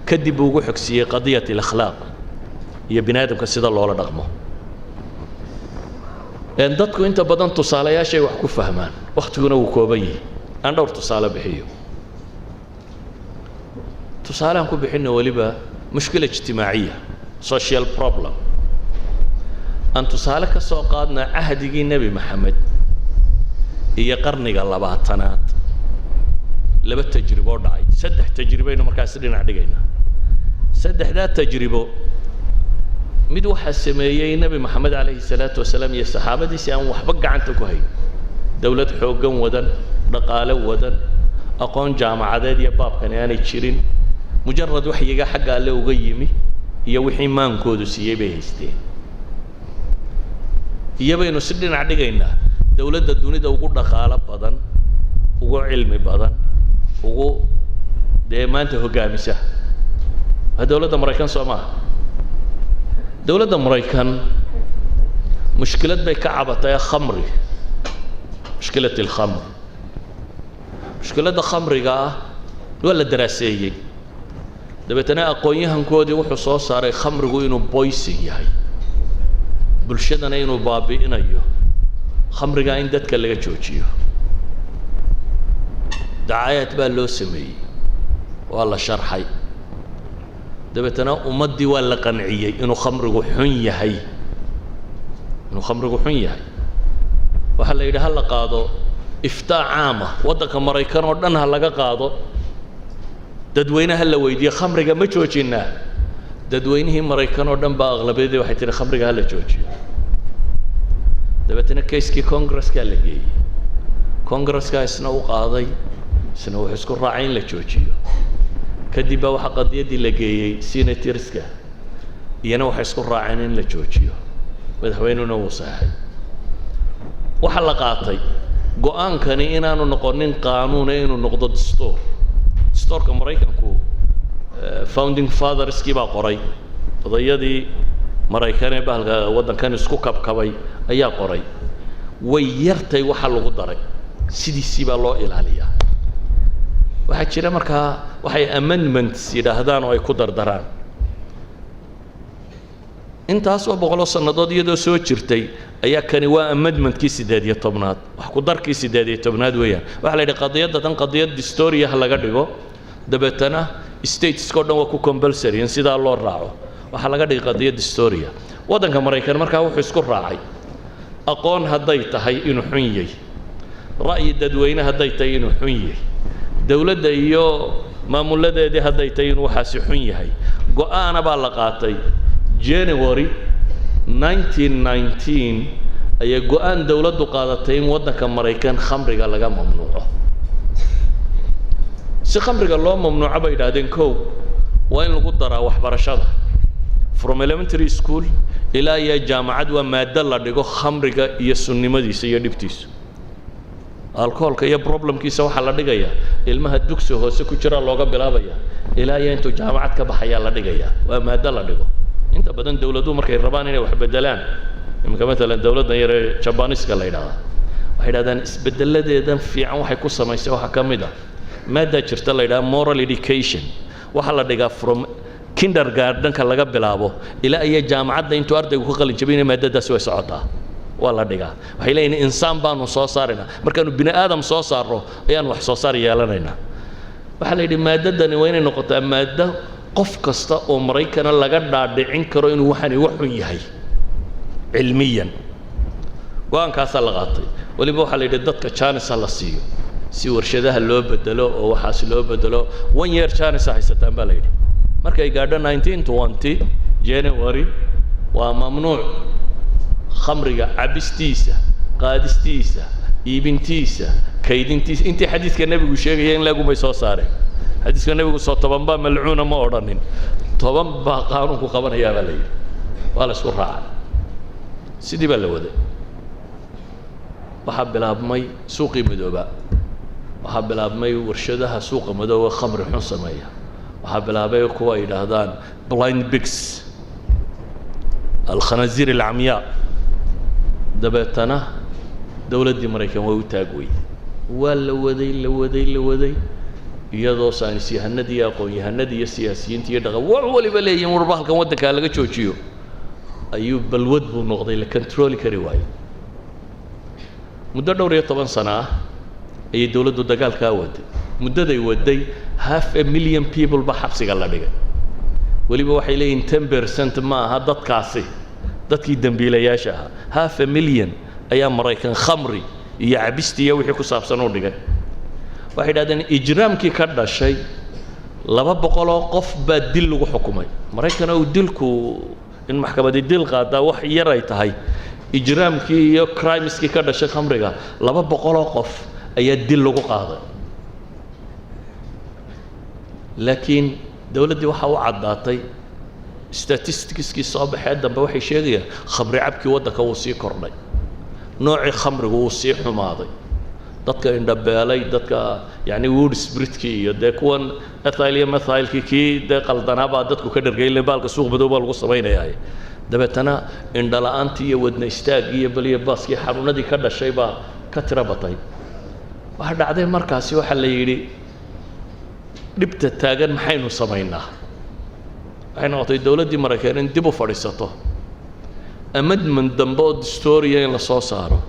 kadib buu ugu xigsiiyey qadiyat alakhlaaq iyo bini aadamka sida loola dhaqmo dadku inta badan tusaalayaashay wax ku fahmaan wakhtiguna wuu kooban yahay aan dhowr tusaale bixiyo tusaaleaan ku bixinno weliba mushkila ijtimaaciya social problem aan tusaale ka soo qaadna cahdigii nebi maxamed iyo qarniga labaatanaad laba tajribo dhacay saddex tajribaynu markaasi dhinac dhigaynaa saddexdaa tajribo mid waxaa sameeyey nebi maxamed calayhi salaatu wasalaam iyo saxaabadiisii aan waxba gacanta ku hayn dowlad xooggan wadan dhaqaale wadan aqoon jaamacadeed iyo baabkani aanay jirin mujarad waxyiga xagga alle uga yimi iyo wixii maankoodu siiyey bay haysteen iyo baynu si dhinac dhigaynaa dowladda dunida ugu dhaqaalo badan ugu cilmi badan ugu dee maanta hoggaamisa waa dowladda maraykan soo maaha dowladda maraykan mushkilad bay ka cabatay khamri mushkilat alkhamr mushkiladda khamriga ah waa la daraaseeyey dabeetana aqoon-yahankoodii wuxuu soo saaray khamrigu inuu boysin yahay bulshadana inuu baabi'inayo khamrigaa in dadka laga joojiyo dacaayad baa loo sameeyey waa la sharxay dabeetana ummaddii waa la qanciyey inuu khamrigu xun yahay waxaa la yidhi ha la qaado iftaa caama waddanka maraykan oo dhan ha laga qaado dadweynaha la weydiiye khamriga ma joojinaa dadweynihii maraykan oo dhan baa aqlabiyadii waxay tihi khamriga ha la joojiyo dabeetana kayskii congreskaa la geeyey congreskaa isna u qaaday isna wuxuu isku raacay in la joojiyo kadib baa waxaa qadiyaddii la geeyey senatorska iyana waxay isku raaceen in la joojiyo madaxweynuna wuu saxay waxaa la qaatay go-aankani inaanu noqonin qaanuune inuu noqdo dastuur dastuurka maraykanku founding fatherskii baa qoray odayadii maraykan ee bahalka waddankan isku kabkabay ayaa qoray way yartay waxa lagu daray sidiisii baa loo ilaaliyaa waxaa jira markaa waxay amendments yidhaahdaan oo ay ku dardaraan intaas oo boqoloo sannadood iyadoo soo jirtay ayaa kani waa amendmentkii 18aad wax ku darkii 18aad weeyaan waxaa la yidhi qadiyadda tan qadiyad historia laga dhigo dabeetana statesko dhan waa ku compulsory in sidaa loo raaco waxaa laga dhigay qadiyad historia waddanka maraykan markaa wuxuu isku raacay aqoon hadday tahay inuu xun yahay ra'yi dadweyne hadday tahay inuu xun yahay dowladda iyo maamuladeedii hadday tahay inuu waxaasi xun yahay go-aana baa la qaatay January 1919 ayay go'aan dawladdu qaadatay in waddanka Maraykan khamriga laga mamnuuco si khamriga loo mamnuuco bay yidhaahdeen kow waa in lagu daraa waxbarashada from elementary school ilaa iyo jaamacad waa maaddo la dhigo khamriga iyo sunnimadiisa iyo dhibtiisa alcoholka iyo problemkiisa waxaa la dhigayaa ilmaha dugsi hoose ku jira looga bilaabaya ilaa iyo intuu jaamacad ka baxaya la dhigayaa waa maaddo la dhigo inta badan dawladuhu markay rabaan inay wax bedelaan imika مثلا dawladdan yar ee Jabaaniska la yidhaahdo waxay yidhahdaan isbedeladeedan fiican waxay ku samaysay waxa ka mid ah maadda jirta la yidhaahdo moral education waxa la dhigaa from kindergarten-ka laga bilaabo ilaa iyo jaamacadda intuu ardaygu ku qalin jabinay maadadaasi way socotaa waa la dhigaa waxay leeyihiin insaan baanu soo saaraynaa markaanu bini aadam soo saarno ayaan wax soo saar yeelanaynaa waxaa la yidhi maadadani waa inay noqotaa maaddo qof kasta oo Maraykana laga dhaadhicin karo inuu waxani wax xun yahay cilmiyan go'aankaasaa la qaatay waliba waxaa la yidhi dadka jaanisa la siiyo si warshadaha loo bedelo oo waxaas loo bedelo 1 year jaanisa haysataan baa la yidhi markay gaadho 1920 January waa mamnuuc khamriga cabistiisa qaadistiisa iibintiisa kaydintiisa intii xadiiska nabigu sheegay in lagu may soo saareen xadiiska nabigu soo tobanba malcuuna ma odhanin tobanba qaanunku qabanayaa baa la yidhi waa la isku raacay sidii baa la waday waxaa bilaabmay suuqii madooba waxaa bilaabmay warshadaha suuqa madooba khamri xun sameeya waxaa bilaabay kuwa yidhaahdaan blind pigs alkhanazir alcamyaa dabeetana dawladdii Maraykan way u taag weyday waa la waday iyadoo saynisyahanadii iyo aqoon-yahanadii iyo siyaasiyiinta iyo dhaqan wax waliba leeyihiin warba halkan waddanka laga joojiyo ayuu balwad buu noqday la control kari waayay muddo dhowr iyo 10 sano ah ayay dawladdu dagaalka waday muddaday waday 500,000 people ba xabsiga la dhigay waliba waxay leeyihiin 10% ma aha dadkaasi dadkii dambiilayaasha ahaa 500,000 ayaa Maraykan khamri iyo cabistii iyo wixii ku saabsan u dhigay waxay yidhahdeen ijraamkii ka dhashay 200 oo qof baa dil lagu xukumay Maraykan oo dilku in maxkamadda dil qaada wax yar ay tahay ijraamkii iyo crimeski ka dhashay khamriga 200 oo qof ayaa dil lagu qaaday laakiin dawladdii waxa u caddaatay statistics-kii soo baxay dambe waxay sheegayaan khamri cabkii waddanka uu sii kordhay noocii khamrigu uu sii xumaaday dadka indhabeelay dadka yani wood spirit-kii iyo dee kuwan ethyl iyo methylkii kii dee qaldanaabaa dadku ka dhargeyle baalka suuq madow baa lagu samaynayaa dabeetana indhala-aantii iyo wadna istaagii iyo baliyo baaskii xanuunadii ka dhashay baa ka tira batay waxa dhacday markaasi waxa la yidhi dhibta taagan maxaynu samaynaa waxay noqotay dawladdii Maraykan in dib u fadhiisato amendment dambe oo dastuuriya in la soo saaro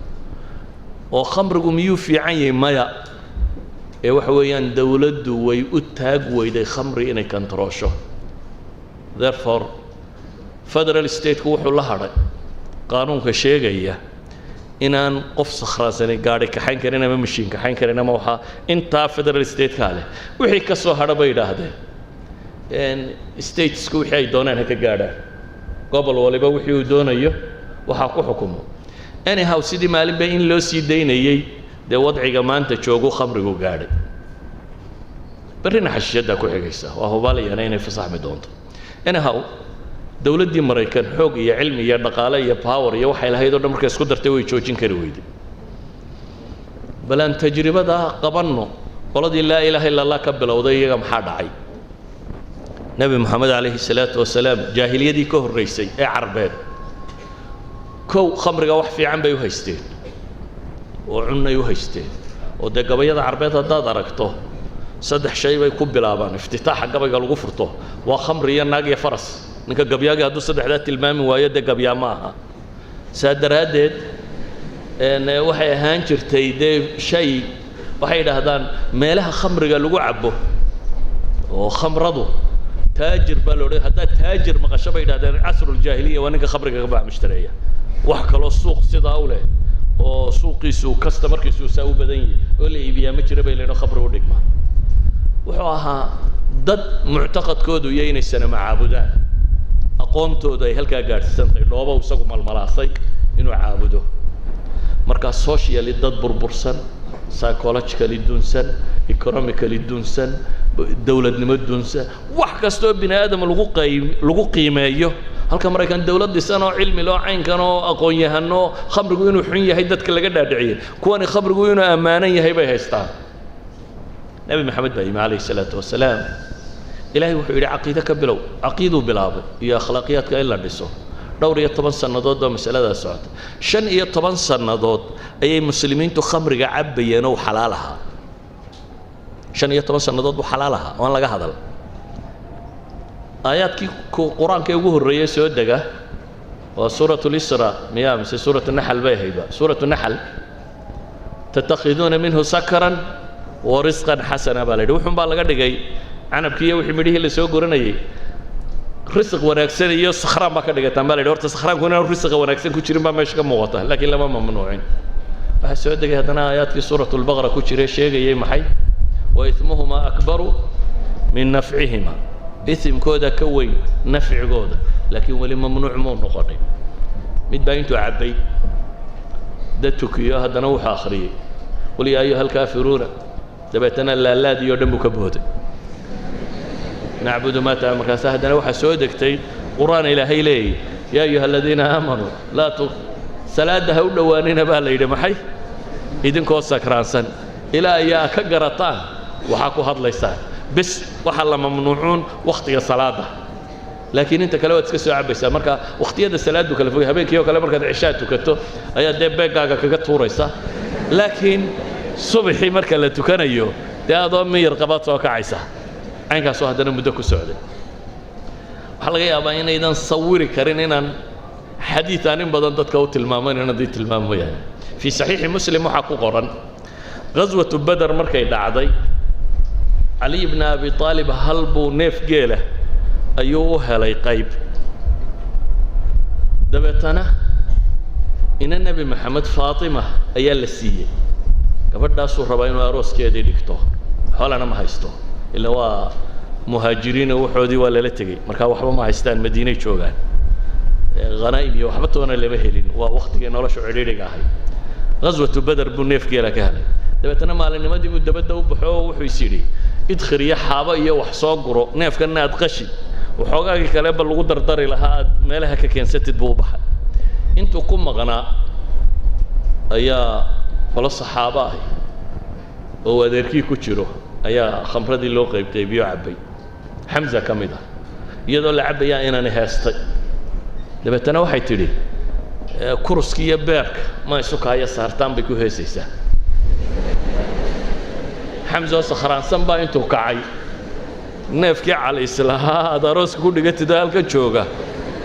oo khamrigu miyuu fiican yahay maya ee waxa weeyaan dawladdu way u taag weyday khamri inay controlsho therefore federal state-ku wuxuu la hadhay qaanuunka sheegaya inaan qof sakhraasani gaadhi kaxayn karin ama mashiin kaxayn karin ama waxa intaa federal state-ka leh wixii ka soo hadha bay yidhaahdeen statesku wixii ay doonaan ha ka gaadhaan gobol waliba wixii uu doonayo waxaa ku xukumo anyhow sidii maalinba in loo sii daynayay dee wadciga maanta joogu khamrigu gaadhay berrina xashiishaddaa ku xigaysa waa hubaalayana inay fasaxmi doonto anyhow dawladdii Maraykan xoog iyo cilmi iyo dhaqaale iyo power iyo waxay lahayd oo dhan markay isku dartay way joojin kari weyday balan tajribada qabanno qoladii laa ilaaha illa allah ka bilowday iyaga maxaa dhacay nabi maxamed calayhi salaatu wasalaam jaahiliyadii ka horreysay ee carbeed kow khamriga wax fiican bay u haysteen oo cunnay u haysteen oo dee gabayada carbeed haddaad aragto 3 shay bay ku bilaabaan iftitaaxa gabayga lagu furto waa khamri iyo naag iyo faras ninka gabyaagii hadduu 3daa tilmaami waayo dee gabyaa ma aha saa daraaddeed waxay ahaan jirtay dee shay waxay yidhaahdaan meelaha khamriga lagu cabo oo khamradu taajir baa la odhan haddaad taajir maqasho bay yidhahdeen casruljaahiliya waa ninka khamriga ka baax mushtareeya wax kaloo suuq sidaa u leh oo suuqiisu customarkiisu saa u badan yahay oo la iibiyaa ma jira bay leeyihiin khamri u dhigma wuxuu ahaa dad muctaqadkoodu iyo inay sanama caabudaan aqoontooda ay halkaa gaadhsiisantahay dhoobo isagu malmalaasay inuu caabudo markaa socially dad burbursan, psychologically dunsan, economically dunsan, dowladnimo dunsan, wax kastoo bini aadam lagu qiimeeyo halka maraykan dawlad dhisan oo cilmi loo caynkan oo aqoon yahano khamrigu inuu xun yahay dadka laga dhaadhiciyay kuwani khamrigu inuu amaanan yahay bay haystaan. nabi maxamed baa yimi calayhi salaatu wasalaam, ilaahay wuxuu yidhi caqiide ka bilow, caqiiduu bilaabay iyo akhlaaqiyaadka in la dhiso. dhowr iyo 10 sannadood baa masaladaas socota. 15 sannadood ayay muslimiintu khamriga cabbayeen oo xalaal ahaa. 15 sannadood buu xalaal ahaa oo aan laga hadal. aayaadkii quraanka ugu horeeyay soo dega waa suuratul Isra miyaa mise suuratul Nahl bay hayba. suuratul Nahl tattakhiduna minhu sakran wa rizqan hasana baa leeyahay. wuxuu baa laga dhigay canabkiiyo wixii midhihii la soo guranayay risq wanaagsan iyo sakhraan baa ka dhigataan baa leeyahay. horta sakhraanku inaan risq wanaagsan ku jirin baa meesha ka muuqata, laakiin lama mamnuucin. waxa soo degay hadana aayaadkii suuratul Baqara ku jiray sheegayay maxay wa ithmuhuma akbaru min naf'ihima, isimkooda ka weyn nafcigooda, laakiin wali mamnuuc muu noqonay. mid baa intuu cabbay dad tukiyo haddana wuxuu akhriyey qul yaa ayuha alkaafiruuna, dabeetana laalaadiyo dhan buu ka booday nacbudu maa taa. markaasa haddana waxaa soo degtay qur'aan ilaahay leeyay yaa ayuha aladiina aamanuu salaada ha u dhowaanina baa la yidhi maxay idinkoo sakraansan ilaa ayaa ka garataan waxaa ku hadlaysaan bes waxa la mamnuucun waqtiga salaada, laakiin inta kale waad iska soo cabaysaa. marka waqtiyada salaadu kala fogay habeenkii oo kale markaad cishaa tukato ayaa dee beegaaga kaga tuuraysa, laakiin subaxii marka la tukanayo dee adoo miyir qabaad soo kacaysa. caynkaasoo haddana muddo ku socday. waxaa laga yaabaa inaydan sawiri karin inaan xadiid aan in badan dadka u tilmaaman inaan dii tilmaamayaa. fii saxiixi muslim waxaa ku qoran ghaswatu badar markay dhacday cali ibn abi aalib hal buu neef geela ayuu u helay qayb. dabeetana ina nebi maxamed faatima ayaa la siiyey. gabadhaasuu rabaa inuu arooskeedii dhigto, xoolana ma haysto ila waa muhaajiriin waxoodii waa lala tegey, markaa waxba ma haystaan, madiinay joogaan. غنائم iyo waxba toona lama helin, waa waqtigii nolosha cidhiidhiga ahayd. ghaswatu badar buu neef geela ka helay. dabeetana maalinimadii buu dabadda u baxo oo wuxuu is yidhi idkhiriyo xaaba iyo wax soo guro, neefkanna aad qashid, waxoogaagii kale ba lagu dardari lahaa aad meelaha ka keensatid buu u baxay. intuu ku maqnaa ayaa qolo saxaabo ah oo adeerkii ku jiro ayaa khamradii loo qaybtay biyo cabbay. xamza ka mid ah iyadoo la cabbayaa inaani heestay. dabeetana waxay tidhi kuruskii iyo beerka ma isu kaaya saartaan bay ku heesaysaa. xamza oo sakhraansan baa intuu kacay neefkii cali islahaa aad arooska ku dhigatid halka jooga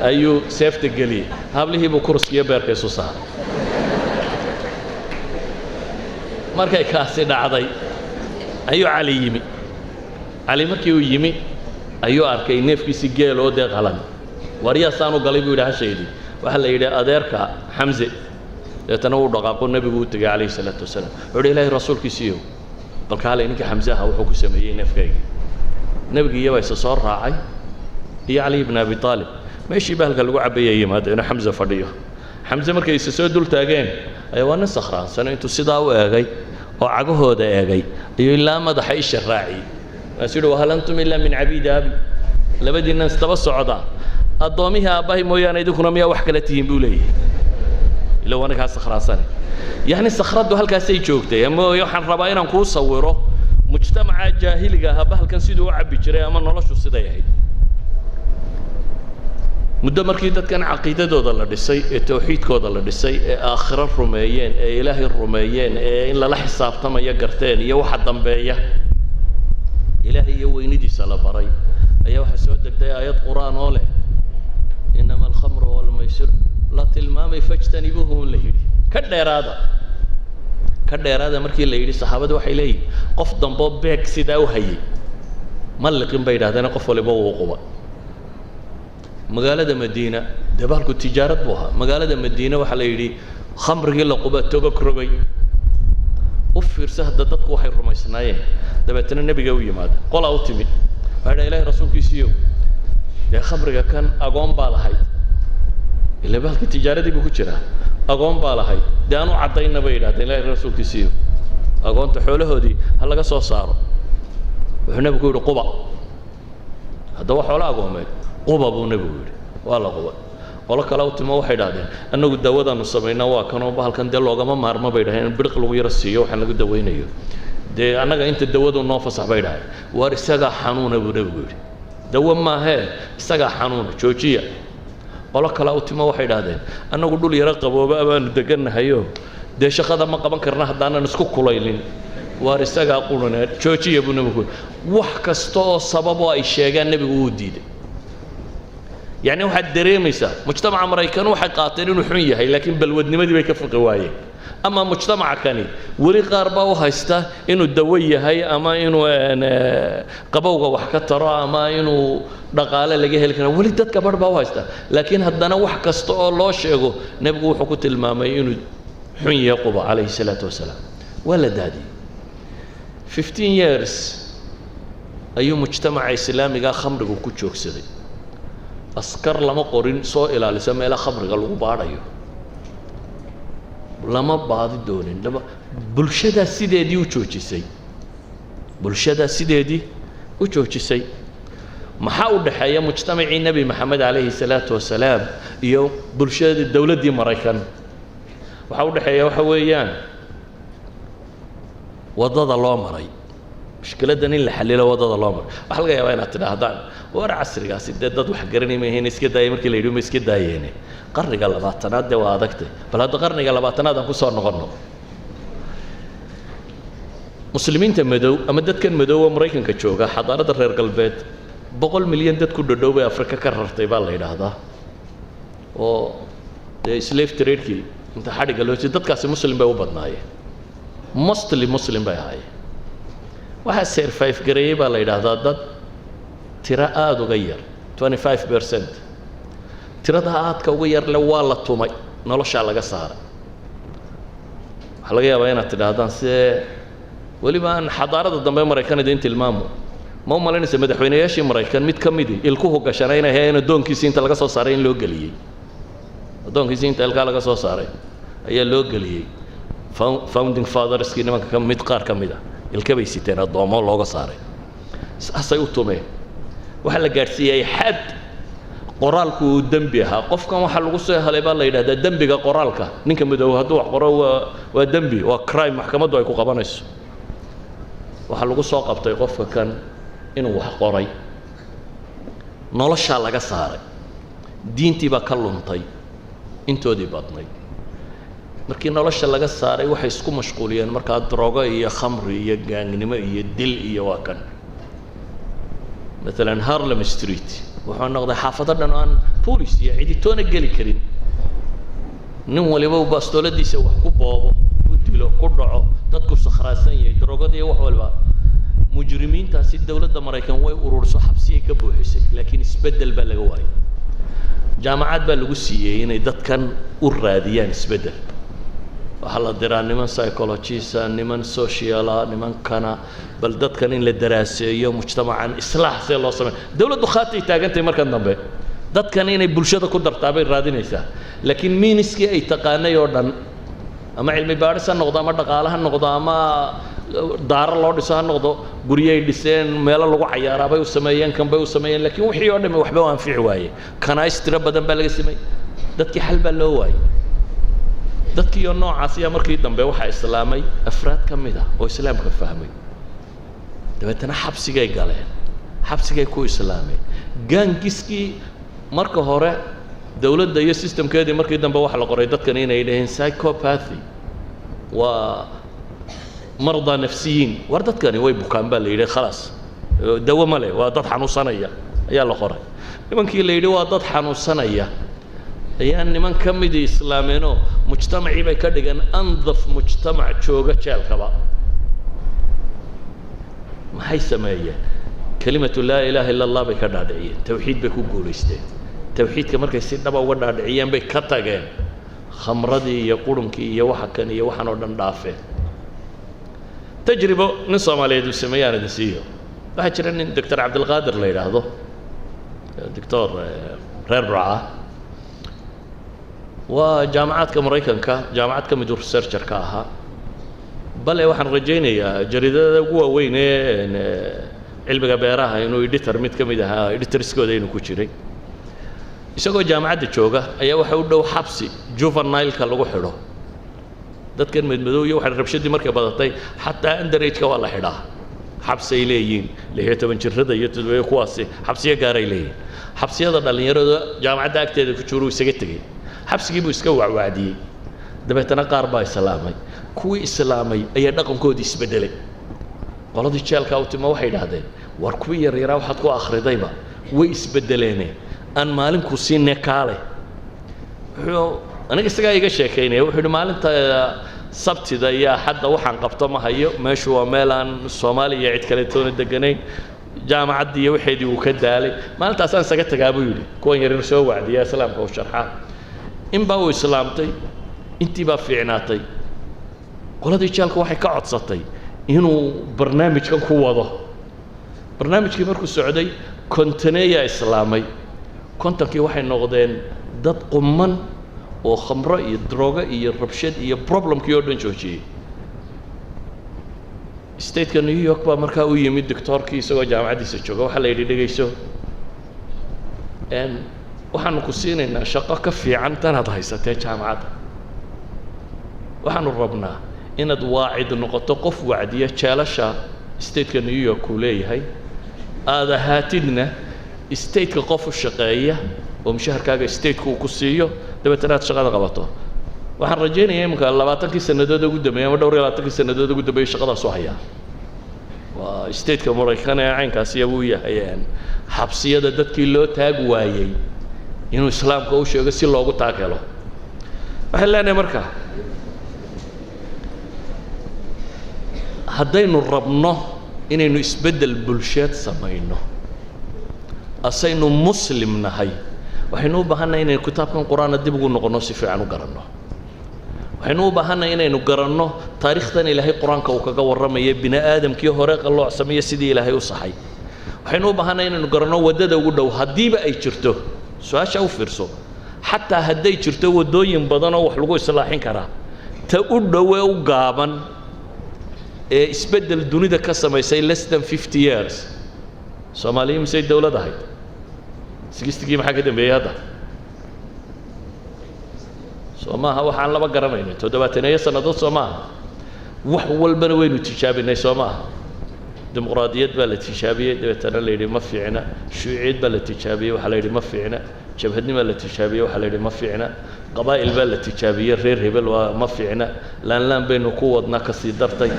ayuu seefta geliyey. hablihii buu kuruskii iyo beerka isu saaray. markay kaasi dhacday ayuu cali yimi. cali markii uu yimi ayuu arkay neefkiisii geel oo dee qalan. waryaasaan u galay buu yidhi hashaydii. waxaa la yidhi adeerka xamse. dabeetana wuu dhaqaaqo nebigu u tegay calayhi salaatu wasalaam. wuxuu yidhi ilaahay rasuulkiisiiyow balka halay ninka xamse aha wuxuu ku sameeyey neefkaygii. nebigii iyabaa isa soo raacay iyo cali ibn abi aalib. meeshii bahalka lagu cabbayay yimaada inuu xamse fadhiyo. xamse markay isa soo dul taageen ayaa waa nin sakhraansano intuu sidaa u eegay oo cagahooda eegay ayuu ilaa madaxa isha raaciyey. waasuu yidhi wahal antum ilaa min cabiidi abi, labadiinnan istaba socdaa addoomihii aabbahay mooyaane idinkuna miyaa wax kala tihiin buu leeyahay. ila waa ninkaa sakhraansane. yacni sakhraddu halkaasay joogtay. ama waxaan rabaa inaan kuu sawiro mujtamaca jaahiliga ahaa bahalkan siduu u cabbi jiray ama noloshu siday ahayd. muddo markii dadkan caqiidadooda la dhisay ee tawxiidkooda la dhisay ee aakhiro rumeeyeen ee ilaahay rumeeyeen ee in lala xisaabtamayo garteen iyo waxa dambeeya ilaahay iyo weynidiisa la baray ayaa waxaa soo degtay aayad qur'aan oo leh inama alkhamru walmaysir la tilmaamay fajtanibuuhu un la yidhi ka dheeraada markii la yidhi saxaabadu waxay leeyihin qof damboo beeg sidaa u hayay ma liqin bay yidhahdeen qof waliba wuu quba. magaalada madiina dee bahalku tijaarad buu ahaa. magaalada madiina waxaa la yidhi khamrigii la quba togog rogay. u fiirsa hadda dadku waxay rumaysnaayeen. dabeetana nebiga u yimaada qolaa u timid waxay dhaha ilaahay rasuulkiisiiyow dee khamriga kan agoon baa lahayd ila bahalkii tijaaradii buu ku jiraa agoon baa lahayd dee aan u caddayna bay yidhahdeen ilaahay rasuulkiisiiyo agoonta xoolahoodii ha laga soo saaro wuxuu nebigu yidhi quba haddaba xoolo agoomeed quba buu nebigu yidhi waa la quba qolo kale u timo waxay idhahdeen annagu daawadaanu samaynaa waa kanoo bahalkan dee loogama maarmo bay dhaheen biriq lagu yaro siiyo waxaan lagu dawaynayo dee annaga inta dawadu noo fasax bay dhahay waar isagaa xanuuna buu nebigu yidhi dawo maahee isagaa xanuuna joojiya qolo kale u timo waxay idhahdeen annagu dhul yaro qabooba baanu degannahayo dee shaqada ma qaban karna haddaanan isku kulaynin waar isagaa qurune joojiya buu nebigu yidhi wax kasta oo sababoo ay sheegaan nebigu wuu diiday يعني واحد دريميسا مجتمع أمريكان واحد قاتلين وحنيه هاي لكن بالودنمدي بيكفق وايه أما مجتمع كاني ولي قاربا وهايستا إنه الدوية هاي أما إنه قبوغا وحكا ترى أما إنه دقالة لقيه لكن ولي دادك بربا وهايستا لكن هدنا وحكا استوى الله شيغو نبقوا حكوت المامي إنه حنيه قبا عليه الصلاة والسلام ولا دادي 15 years أيو مجتمع إسلامي قا خمرقو كوتشوك سيدي askar lama qorin soo ilaalisa meelaha khamriga lagu baadhayo lama baadi doonin bulshada sideedii u joojisay maxaa u dhaxeeya mujtamacii nabi maxamed calayhi salaatu wasalaam iyo bulshada dawladdii maraykan waxaa u dhaxeeya waxa weeyaan wadada loo maray mushkiladan in la xalilo wadada loo maray waxa laga yaabaa inaad tidhaahdaan war casrigaasi dee dad wax garanay ma ahayn iska daayay markii la yidhi ma iska daayeene qarniga 20aad dee waa adagtay bal hadda qarniga 20aad aan ku soo noqonno muslimiinta madow ama dadkan madow oo maraykanka jooga xadaarada reer galbeed 100 milyan dad ku dhadhow bay afrika ka rartay baa la yidhaahdaa oo dee slave trade-kii inta xadhiga loo jeedo dadkaasi muslim bay u badnaayeen mostly muslim bay ahaayeen waxaa survive gareeyay baa la yidhaahdaa dad tira aad uga yar 25% tirada aadka uga yar le waa la tumay nolosha laga saaray waxa laga yaabaa inaad tidhaahdaan see weliba aan xadaarada dambe maraykanada in tilmaamo ma u malaynaysa madaxweynayaashii maraykan mid ka midii ilkuhu gashanayna hayeen adoonkiisii inta laga soo saaray in loo geliyey adoonkiisii inta ilkaa laga soo saaray ayaa loo geliyey founding fatherskii nimanka ka mid qaar ka mid ah ilkabay siteen adoomo looga saaray saasay u tumeen waxa la gaarsiiyay xad qoraalku uu dambi ahaa qofkan waxa lagu soo helay baa la yiraahdaa dambiga qoraalka ninka madow hadduu wax qoro waa dambi waa crime maxkamaddu ay ku qabanayso waxa lagu soo qabtay qofka kan inuu wax qoray nolosha laga saaray diintii baa ka luntay intoodii badnay markii nolosha laga saaray waxay isku mashquuliyeen markaa drogo iyo khamri iyo gaangnimo iyo dil iyo waa kan مثلا هارلم ستريت وحنا نقضي حافظة عن بوليس يعني عديتونا قلي كريم نم اللي بو باستولد دي سوى كوبابو كدلو كرعو تذكر صخراسين يدرجة دي وحول مجرمين تاسيد دولة أمريكان وين ورورسو حبسية كبوحسي لكن يسبدل بلغواي جامعات بلغوسية يعني دت كان وراديان يسبدل وحلا دران نمان سايكولوجيسا نمان سوشيالا نمان كانا بل دت كان إن الدراسة يوم مجتمعا إصلاح سي الله سمع دولة دخاتي تاجنتي مركز نبي دت كان إن بلشة كدر تابع رادينيسا لكن مين اسكي أي تقانة يوردن أما علمي بارسا نقطة ما دقالها نقطة أما دار الله دسها نقطة بريء دسين ميلا لغو عيارة بيو سمايان كم بيو سمايان لكن وحي يوردن وحبوا عن في عواية كان يسترب بدن بلغ سماي دت كي حل بلواي dadkii oo noocaasiya markii dambe waxa islaamay afraad ka mid ah oo islaamka fahmay dabeetana xabsigay galeen xabsigay ku islaamay gaangiskii marka hore dawladda iyo systemkeedii markii dambe waxa la qoray dadkan inay leeyihiin psychopathy waa marda nafsiyiin war dadkani way bukaan baa la yidhi khalaas dawo ma leh waa dad xanuunsanaya ayaa la qoray nimankii la yidhi waa dad xanuunsanaya ayaan niman ka mid islaameenoo mujtamacii bay ka dhigan andaf mujtamac jooga jeelkaba maxay sameeyeen kelimatu laa ilaaha illa allah bay ka dhaadhiciyeen tawxiid bay ku guulaysteen tawxiidka markay si dhaba uga dhaadhiciyeen bay ka tageen khamradii iyo qurunkii iyo waxa kan iyo waxaan oo dhan dhaafeen tajribo nin soomaaliyeed uu sameeyaan idin siiyo waxaa jira nin doctor cabdilqaadir la yidhaahdo doctor reer burca وجامعات كمريكانكا جامعات كمدور ريسيرشر كاها بل waxaan rajaynayaa jaridada ugu weyn ee cilmiga beeraha inuu editor mid kamid ah editorskooda inuu ku jiray isagoo jaamacadda jooga ayaa waxa u dhow xabsi juvenile-ka lagu xidho dadkan madmadow iyo waxa rabshadii markay badatay xataa underage-ka waa la xidhaa xabsi ay leeyihiin 16 jirrada iyo toddoba kuwaasi xabsiyo gaar ay leeyihiin xabsiyada dhalinyarada jaamacadda agteeda ku jiro isaga tagay xabsigii buu iska wacwaadiyay dabeetana qaar baa islaamay kuwii islaamay ayaa dhaqankoodii isbedelay qoladii jeelka u timo waxay yiraahdeen war kuwii yaryara waxaad ku akhridayba way isbedeleen aan maalin ku siinay kaale aniga isaga iga sheekeynay wuxuu maalinta sabtida iyo axadda waxaan qabto ma hayo meeshu waa meel aan Soomaaliya cid kale toona deganayn jaamacadii iyo waxeedii uu ka daalay maalintaas aan isaga tagaa buu yiri kuwan yaryar soo wacdiya islaamka oo sharxa in baa uu islaamtay intii baa fiicnaatay qoladii jeelka waxay ka codsatay inuu barnaamijkan ku wado barnaamijkii markuu socday kontaneeya islaamay kontankii waxay noqdeen dad qumman oo khamro iyo droga iyo rabshad iyo problemkii oo dhan joojiyay state-ka New York baa markaa u yimid doctorkii isagoo jaamacadiisa jooga waxa la yidhi dhageyso waxaanu ku siinaynaa shaqo ka fiican tanaad haysatee jaamacadda waxaanu rabnaa inaad waacid noqoto qof wacdiya jeelasha state-ka New York uu leeyahay aad ahaatidna state-ka qof u shaqeeya oo mushaharkaaga state-ku uu ku siiyo dabeetana aad shaqada qabato waxaan rajaynayaa imika 20 sanadood ugu dambeeyay ama dhowr 20 sanadood ugu dambeeyay shaqadaas oo haya waa state-ka Mareykanka ee caynkaas uu yahay xabsiyada dadkii loo taag waayay inuu islaamka u sheego si loogu taagelo waxay leenahay markaa haddaynu rabno inaynu isbeddel bulsheed samayno asaynu muslim nahay waxaynu u baahannahay inaynu kitaabkan qur-aanka dib ugu noqono si fiican u garanno waxaynu u baahannahay inaynu garanno taariikhdan ilaahay qur-aanka uu kaga warramaya bini aadamkii hore qalloocsamaya sidii ilaahay u saxay waxaynu u baahannahay inaynu garanno waddada ugu dhow haddiiba ay jirto su-aasha u fiirso xataa hadday jirto waddooyin badan oo wax lagu islaaxin karaa ta u dhow ee u gaaban ee isbeddel dunida ka samaysay less than 50 years Soomaaliya misay dawlad ahayd 60 maxaa ka dambeeyay hadda Soomaha waxaan laba garanayno 70 sanadood Soomaha wax walbana waynu tijaabinay Soomaha dimuqraadiyad baa la tijaabiyay dabeetana la yidhi ma fiicna shuuciyad baa la tijaabiyay waxa la yidhi ma fiicna jabhadnimo la tijaabiyay waxa la yidhi ma fiicna qabaa'il baa la tijaabiyay reer hebel waa ma fiicna laan baynu ku wadnaa ka sii dartay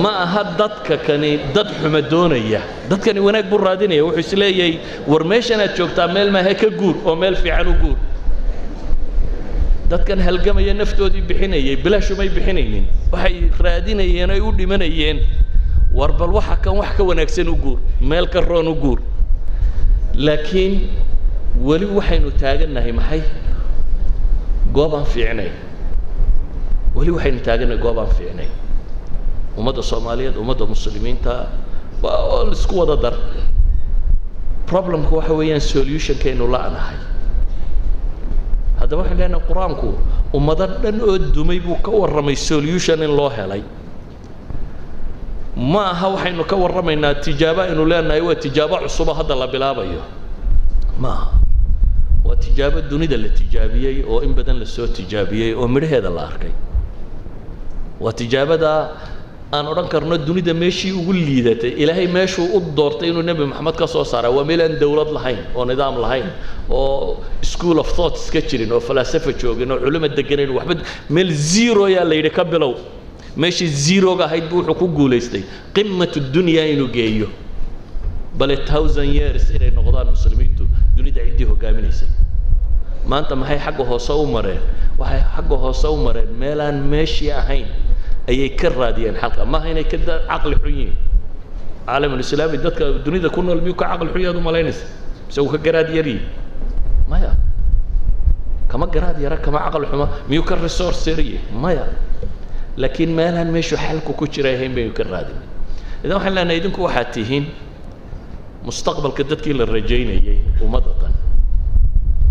ma aha dadka kani dad xuma doonaya dadkani wanaag buu raadinaya wuxuu is leeyahay war meeshan aad joogtaa meel maaha ka guur oo meel fiican u guur dadkan halgamaya naftoodii bixinayay bilaash umay bixinaynin waxay raadinayeen ay u dhimanayeen war bal waxa kan wax ka wanaagsan u guur meel ka roon u guur laakiin wali waxaynu taagannahay maxay goobaan fiicnay wali waxaynu taagannahay goobaan fiicnay ummadda Soomaaliyeed ummadda muslimiinta waa isku wada dar problemku waxa weeyaan solution-keenu la'anahay haddaba waxaan leenahay qur-aanku ummado dhan oo dumay buu ka warramay solution in loo helay ma aha waxaynu ka warramaynaa tijaabo aynu leenahay waa tijaabo cusub hadda la bilaabayo ma aha waa tijaabo dunida la tijaabiyey oo in badan la soo tijaabiyey oo midhaheeda la arkay waa tijaabada aan odhan karno dunida meeshii ugu liidatay ilaahay meeshuu u doortay inuu nebi maxamed ka soo saaray waa meel aan dawlad lahayn oo nidaam lahayn oo school of thoughts ka jirin oo falsafa joogin oo culimo deganayn waxba meel zero yaa la yidhi ka bilow meeshii zero-ga ahayd buu wuxuu ku guulaystay qimatu dunya inuu geeyo bale 1000 years inay noqdaan muslimiintu dunida ciddii hogaaminaysay maanta maxay xagga hoose u mareen waxay xagga hoose u mareen meel aan meeshii ahayn ayay ka raadiyeen xalka ma inay ka aqli xun yihiin caalamul islaami dadka dunida ku nool miyuu ka aqli xun yahay u malaynaysa mise uu ka garaad yari maya kama garaad yara kama aqli xuma miyuu ka resource yari maya laakiin meelahan meeshu xalku ku jira ahayn baynu ka raadinay idan waxaan leenahay idinku waxaad tihiin mustaqbalka dadkii la rajaynayay ummaddan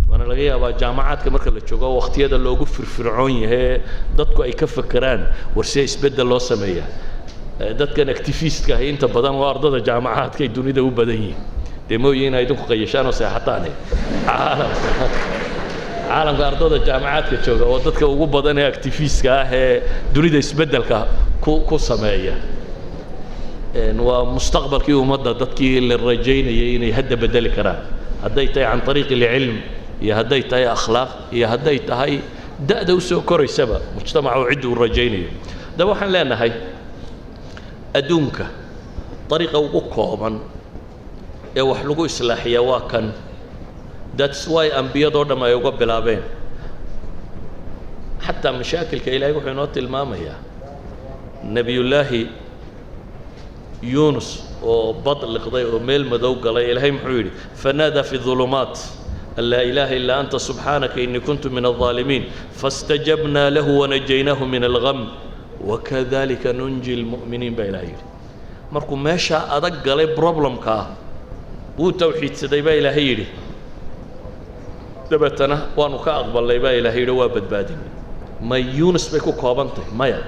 waana laga yaabaa jaamacaadka marka la joogo waqtiyada loogu firfircoon yahay dadku ay ka fakeraan warse isbeddel loo sameeyaa dadkan activistka ah inta badan waa ardada jaamacaadka ay dunida u badan yihiin dee mooyiin ay idinku qayashaan oo seexataane caalamka ardada jaamacaadka jooga oo dadka ugu badan ee activistka ah ee dunida isbeddelka ku sameeya waa mustaqbalkii ummadda dadkii la rajaynayay inay hadda bedeli karaan hadday tahay can طariiq ilcilm iyo hadday tahay akhlaaq iyo hadday tahay da'da u soo koraysaba mujtamaca oo cidda uu rajaynayo daba waxaan leenahay adduunka dariiqa ugu kooban ee wax lagu islaaxiyaa waa kan that's why ambiyadoo dham ay uga bilaabeen xataa mashaakilka ilaahay wuxuu inoo tilmaamayaa nebiyullaahi يونس وبط لقضي وميل مدوق الله إلهي محويري فنادى في الظلمات أن لا إله إلا أنت سبحانك إني كنت من الظالمين فاستجبنا له ونجيناه من الغم وكذلك ننجي المؤمنين بإلهي مركو ماشا أدق لي بروبلم كا وتوحيد سدي بإلهي دبتنا وانو كأقبل لي بإلهي وابد بادين ما يونس بيكو كوابنته ما يا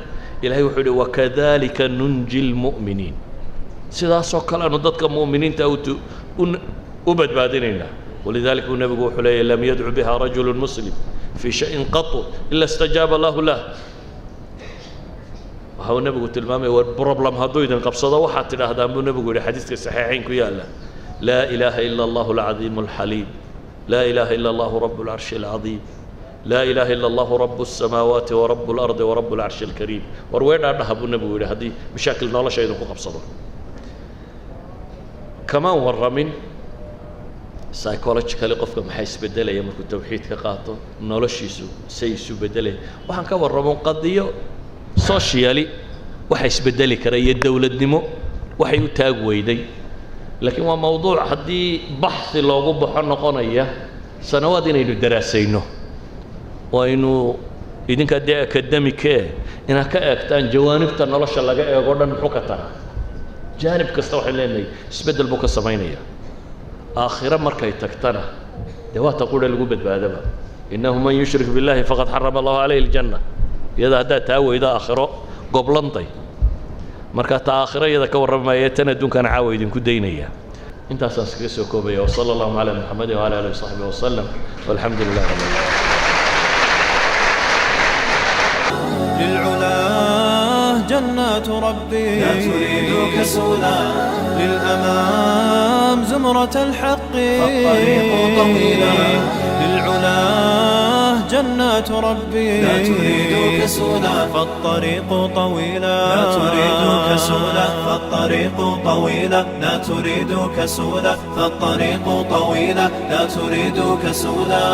إلهي وحولي وكذلك ننجي المؤمنين sidaasoo kale aanu dadka mu'miniinta u badbaadinayna ولذلك النبي يقول لم يدعو بها رجل مسلم في شيء قط إلا استجاب الله له وهو النبي قلت المامي والبروبلم هذو إذا قبصده وحتى هذا النبي يقول حديث الصحيحين كيالا لا إله إلا الله العظيم الحليم لا إله إلا الله رب العرش العظيم لا إله إلا الله رب السماوات ورب الأرض ورب العرش الكريم وروينا عنها أبو النبي يقول هذه بشكل نالا شيء قبصده كمان ورمين psychologically qofka maxay isbedelaya markuu tawxiidka qaato noloshiisu say isu bedelay waxaan ka warramo qadiyo socially waxa isbedeli kara iyo dawladnimo waxay u taag weyday laakiin waa mawduuc haddii baxthi loogu baxo noqonaya sanawaad inaynu daraasayno waynu idinka dee academic inaad ka eegtaan jawaanibta nolosha laga eego dhan muxuu ka tara jaanib kasta waxaan leenahay isbeddel buu ka samaynayaa aakhira markay tagtana dee waa taquudha lagu badbaadaba innahu man yushrik billahi faqad xarama allahu calayhi aljanna iyada haddaad taa weyda aakhiro goblantay markaa ta aakhiro iyada ka warramaya tan adduunkan caawa idinku daynaya intaasaan iskaga soo koobaya wasala allahu calaa muxamedin wala alihi wasaxbihi wasalam walxamdu lilah rabbi جنات ربي لا تريد كسولا للأمام زمرة الحق فالطريق طويلا للعلا جنات ربي لا تريد كسولا فالطريق طويلا لا تريد كسولا فالطريق طويلا لا تريد كسولا فالطريق طويلا لا تريد كسولا